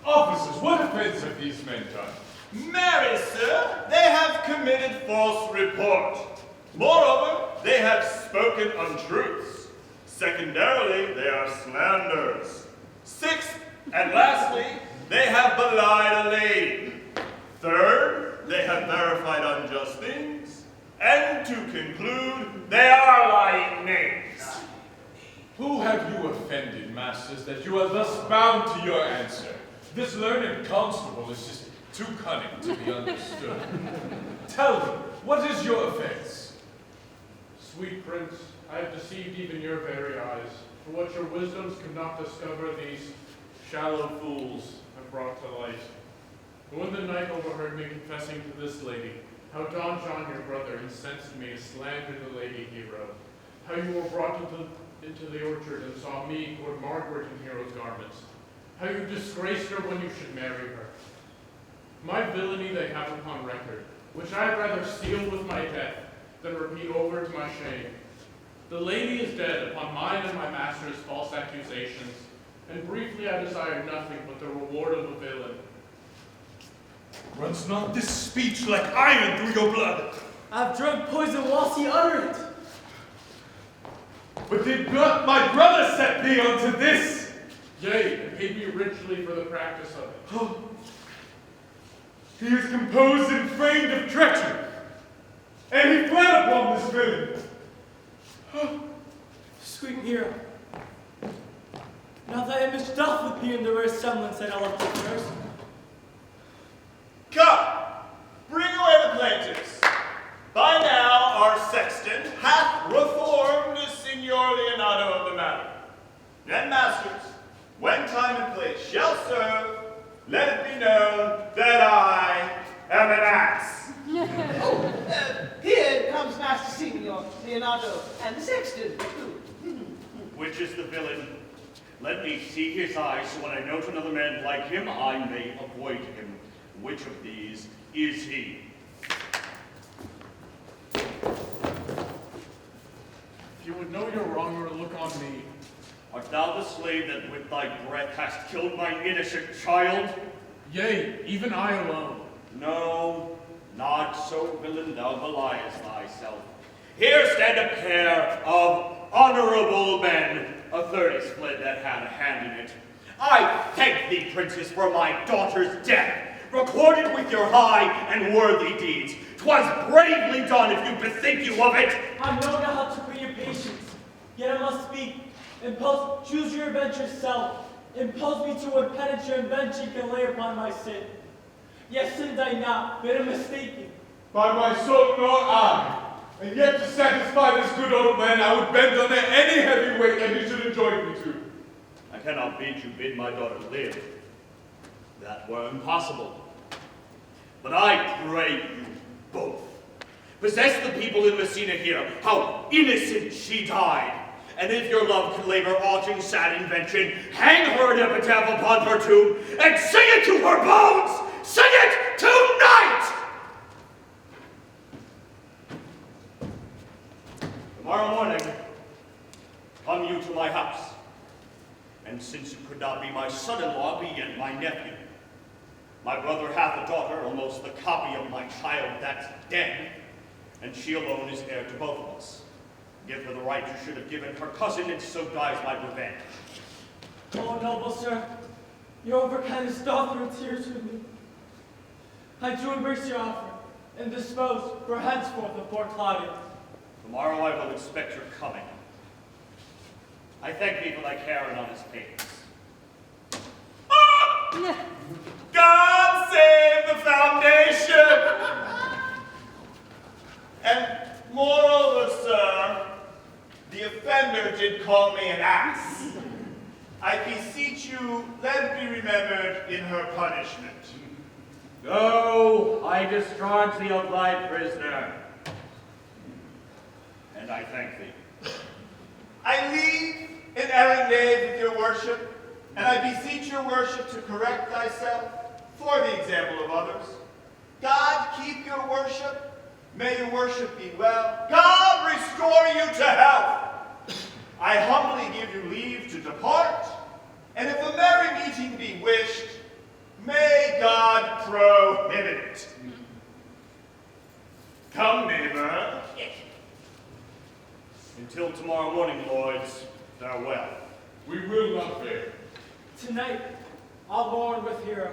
Officers, what offense have these men done? Marry, sir, they have committed false report. Moreover, they have spoken untruths. Secondarily, they are slanders. Sixth, and lastly, they have belied a lady. Third, they have verified unjust things. And to conclude, they are lying names. Who have you offended, masters, that you are thus bound to your answer? This learned constable is just too cunning to be understood. Tell me, what is your offense? Sweet prince, I have deceived even your very eyes. For what your wisdoms could not discover, these shallow fools have brought to light. Who in the night overheard me confessing to this lady, how Don John, your brother, incensed me to slander the lady hero, how you were brought into the orchard and saw me court Margaret in hero's garments, how you disgraced her when you should marry her. My villainy they have upon record, which I had rather seal with my death than repeat over to my shame. The lady is dead upon mine and my master's false accusations, and briefly I desire nothing but the reward of a villain. Runs not this speech like iron through your blood? I've drunk poison whilst he uttered it. But did not my brother set thee unto this? Yea, and paid me richly for the practice of it. Oh, he is composed and framed of treachery, and he fled upon this villain. Oh, sweet hero. Now thy image doth appear in the rare semblance that I left at first. Come, bring away the plaintiffs. By now, our sexton hath reformed Signor Leonardo of the matter. And masters, when time and place shall serve, let it be known that I am an ass. Here comes Master Signor Leonardo and the sexton. Which is the villain? Let me see his eyes, so when I note another man like him, I may avoid him. Which of these is he? If you would know your wronger, look on me. Art thou the slave that with thy breath hast killed my innocent child? Yea, even I alone. No, not so, villain, thou beliest thyself. Here stand a pair of honorable men. A third is fled that had a hand in it. I thank thee, princess, for my daughter's death, recorded with your high and worthy deeds. 'Twas bravely done if you bethink you of it. I know not how to bring your patience, yet I must speak. Impose, choose your adventure self. Impose me to what penance your invention can lay upon my sin. Yes, sinned I not, but am mistaken. By my soul nor I. And yet to satisfy this good old man, I would bend under any heavy weight that he should enjoin me to. I cannot bid you bid my daughter live. That were impossible. But I pray you both, possess the people in Messina here, how innocent she died. And if your love can labor aught in sad invention, hang her an epitaph upon her tomb, and sing it to her bones! Sing it tonight! The daughter, almost the copy of my child, that's dead, and she alone is heir to both of us. Give her the right you should have given her cousin, and so dies my revenge. Oh, noble sir, your overkindness doth through tears with me. I do embrace your offer, and dispose for henceforth of poor Claudio. Tomorrow I will expect your coming. I thank thee for thy care and honest pains. God save the foundation! And moreover, sir, the offender did call me an ass. I beseech you, let me be remembered in her punishment. Go, I discharge thee of thy prisoner. And I thank thee. I leave an errant knave with your worship, and I beseech your worship to correct thyself for the example of others. God keep your worship. May your worship be well. God restore you to health. I humbly give you leave to depart, and if a merry meeting be wished, may God prohibit it. Come, neighbor. Until tomorrow morning, lords, farewell. We will not fail. Tonight, I'll mourn with Hero.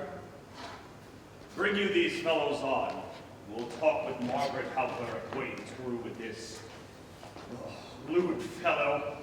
Bring you these fellows on. We'll talk with Margaret how her acquaintance grew with this lewd fellow.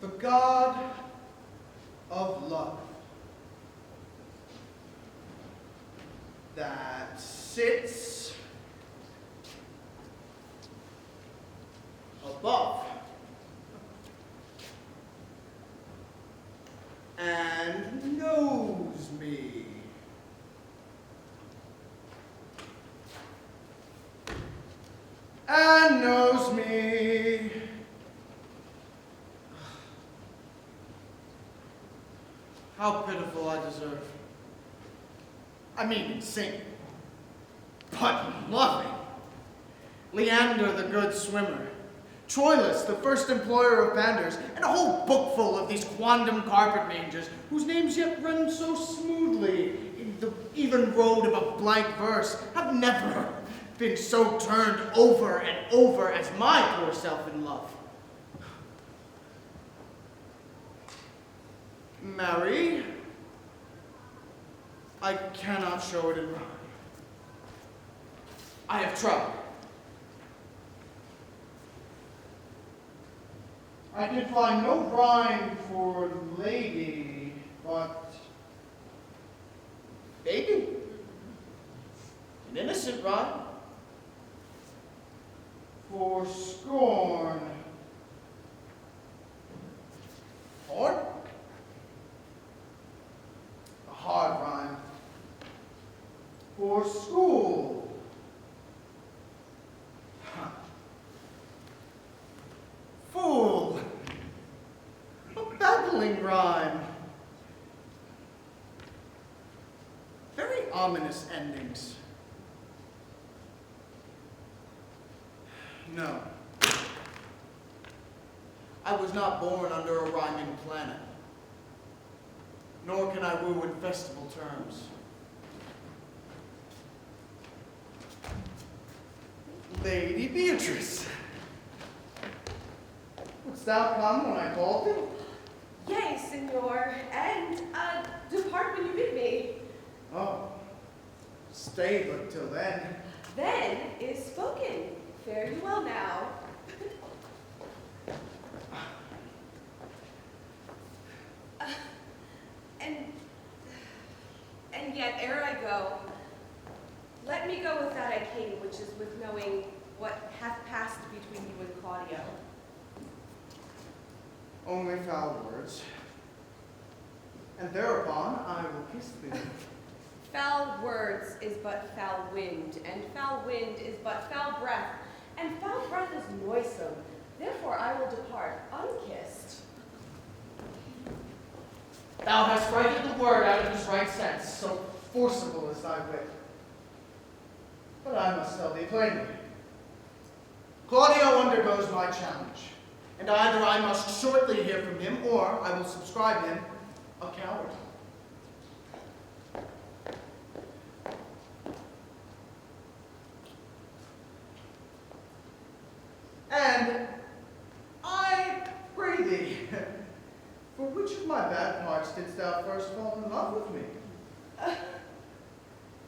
The God of love that sits above and knows me. And knows me. How pitiful I deserve. I mean insane. But loving. Leander the good swimmer. Troilus the first employer of panders, and a whole book full of these quondam carpet mangers, whose names yet run so smoothly, the even road of a blank verse, have never been so turned over and over as my poor self in love. Marry, I cannot show it in rhyme. I have tried. I can find no rhyme for lady, but baby. An innocent rhyme. For scorn. Horn? A hard rhyme. For school. Fool. A babbling rhyme. Very ominous endings. No. I was not born under a rhyming planet. Nor can I woo in festival terms. Lady Beatrice. Wouldst thou come when I called thee? Yea, Signor, and depart when you bid me. Oh, stay but till then. Then is spoken. Fare you well now. And yet, ere I go, let me go with that I came, which is with knowing what hath passed between you and Claudio. Only foul words. And thereupon I will kiss thee. Foul words is but foul wind, and foul wind is but foul breath, and foul breath is noisome. Therefore I will depart unkissed. Thou hast righted the word out of his right sense. So forcible is thy wit. But I must tell thee plainly. Claudio undergoes my challenge, and either I must shortly hear from him, or I will subscribe him a coward. And I pray thee, for which of my bad parts didst thou first fall in love with me?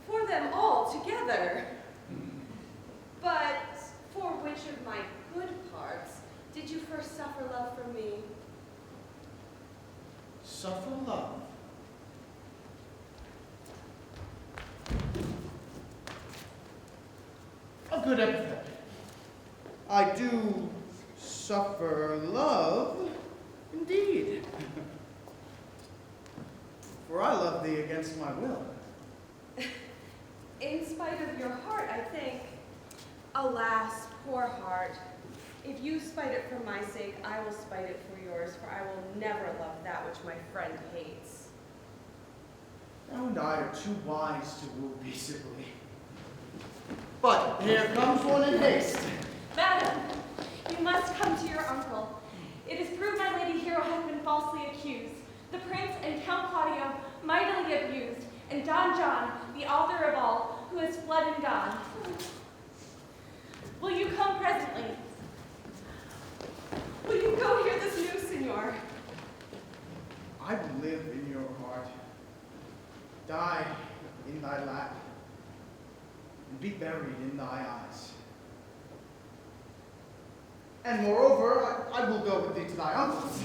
For them all together. But for which of my good parts did you first suffer love from me? Suffer love? A good epithet. I do suffer love, indeed. For I love thee against my will. In spite of your heart, I think. Alas, poor heart. If you spite it for my sake, I will spite it for yours, for I will never love that which my friend hates. Thou and I are too wise to woo peaceably. But here comes one in haste. Madam, you must come to your uncle. It is proved my lady hero has been falsely accused. The prince and Count Claudio mightily abused, and Don John, the author of all, who has fled and gone. Will you come presently? Will you go hear this news, Signor? I will live in your heart, die in thy lap, and be buried in thy eyes. And moreover, I will go with thee to thy uncle's.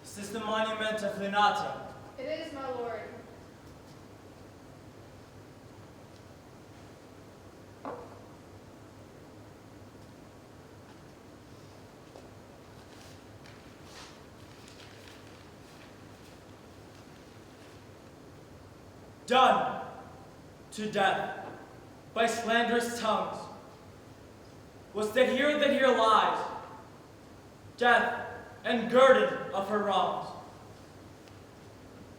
Is this the monument of Leonata? It is, my lord. Done. to death by slanderous tongues. Was that here lies, death and guerdon of her wrongs.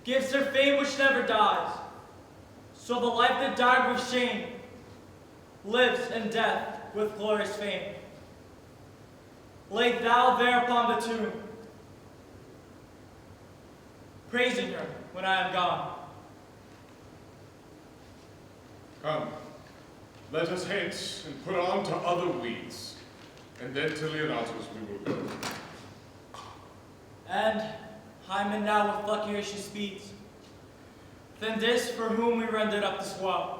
Gives her fame which never dies, so the life that died with shame lives in death with glorious fame. Lay thou there upon the tomb, praising her when I am gone. Come, let us hence and put on to other weeds, and then to Leonatus we will go. And Hymen now with luckier she speeds than this for whom we rendered up this woe.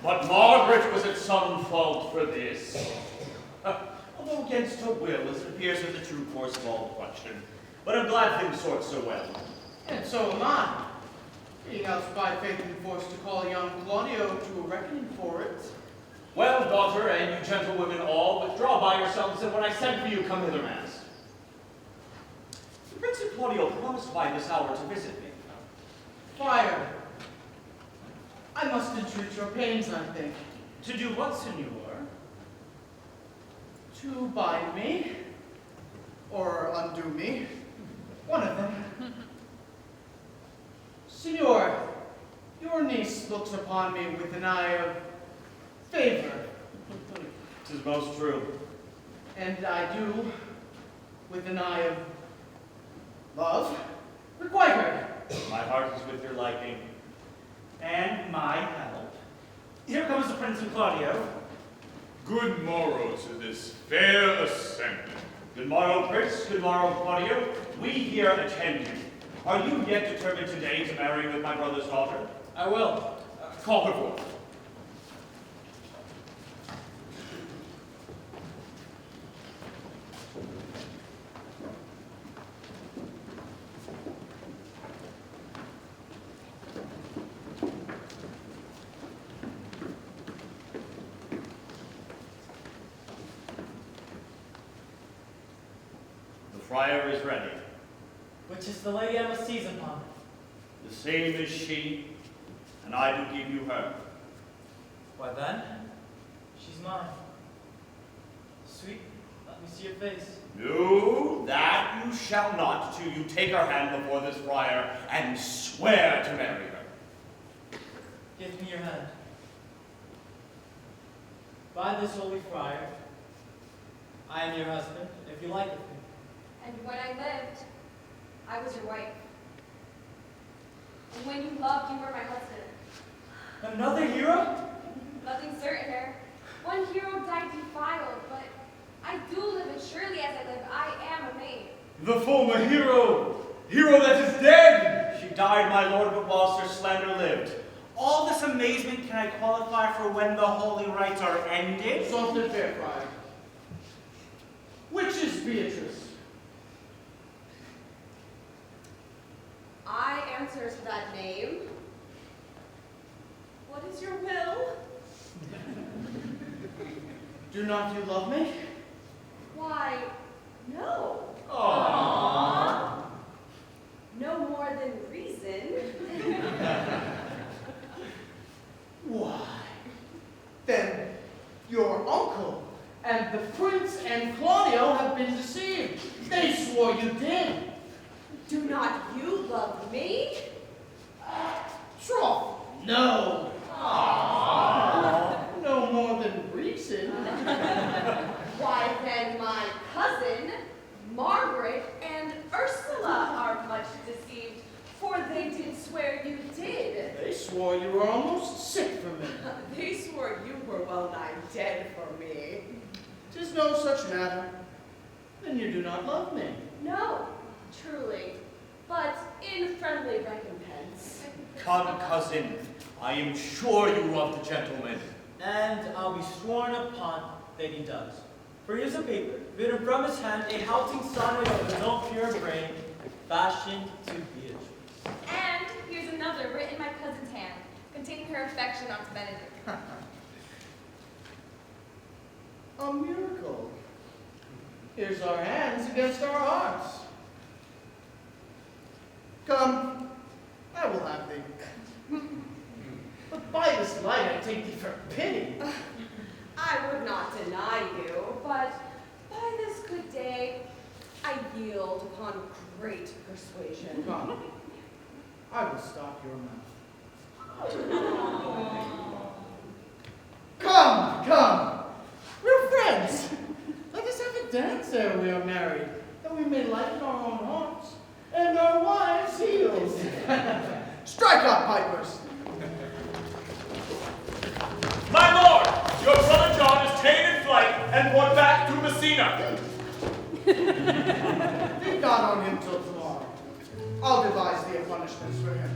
But Margaret was at some fault for this. Although against her will, as it appears in the true course of all question. But I'm glad things sort so well. And so am I. Being else by faith and forced to call young Claudio to a reckoning for it. Well, daughter, and you gentlewomen all, withdraw by yourselves, and when I send for you, come hither, mass. The Prince and Claudio promised by this hour to visit me. Friar, I must entreat your pains, I think. To do what, senor? To bind me, or undo me, one of them. Senor, your niece looks upon me with an eye of favor. 'Tis most true. And I do, with an eye of love, requite her. My heart is with your liking. And my help. Here comes the Prince and Claudio. Good morrow to this fair assembly. Good morrow, Prince. Good morrow, Claudio. We here attend you. Are you yet determined today to marry with my brother's daughter? I will. Call her forth. Friar is ready. Which is the lady I must seize upon? The same is she, and I do give you her. Why then, she's mine. Sweet, let me see your face. No, that you shall not, till you take her hand before this friar and swear to marry her. Give me your hand. By this holy friar, I am your husband, if you like it. And when I lived, I was your wife. And when you loved, you were my husband. Another hero? Nothing certain there. One hero died defiled, but I do live, and surely as I live, I am a maid. The former hero! Hero that is dead! She died, my lord, but whilst her slander lived. All this amazement can I qualify for when the holy rites are ended? Soft and fair, friar. Which is Beatrice? I answer to that name. What is your will? Do not you love me? Why, no. Aww. No more than reason. Why, then your uncle and the prince and Claudio have been deceived. They swore you did. Do not you love me? For they did swear you did. They swore you were almost sick for me. They swore you were well nigh dead for me. 'Tis no such matter. Then you do not love me. No, truly, but in friendly recompense. Come, cousin, I am sure you love the gentleman. And I'll be sworn upon that he does. For here's a paper, written from his hand, a halting sonnet of his own pure brain, fashioned to Beatrice. And here's another written in my cousin's hand, containing her affection onto Benedick. A miracle. Here's our hands against our hearts. Come, I will have thee. But by this light I take thee for pity. I would not deny you, but by this good day, I yield upon great persuasion. Come, I will stop your mouth. Come, we're friends. Let us have a dance ere we are married, that we may lighten our own hearts and our wives' heels. Strike up, pipers. My lord, your brother John is ta'en in flight and brought back to Messina. Think not on him till tomorrow. I'll devise thee a punishment for him.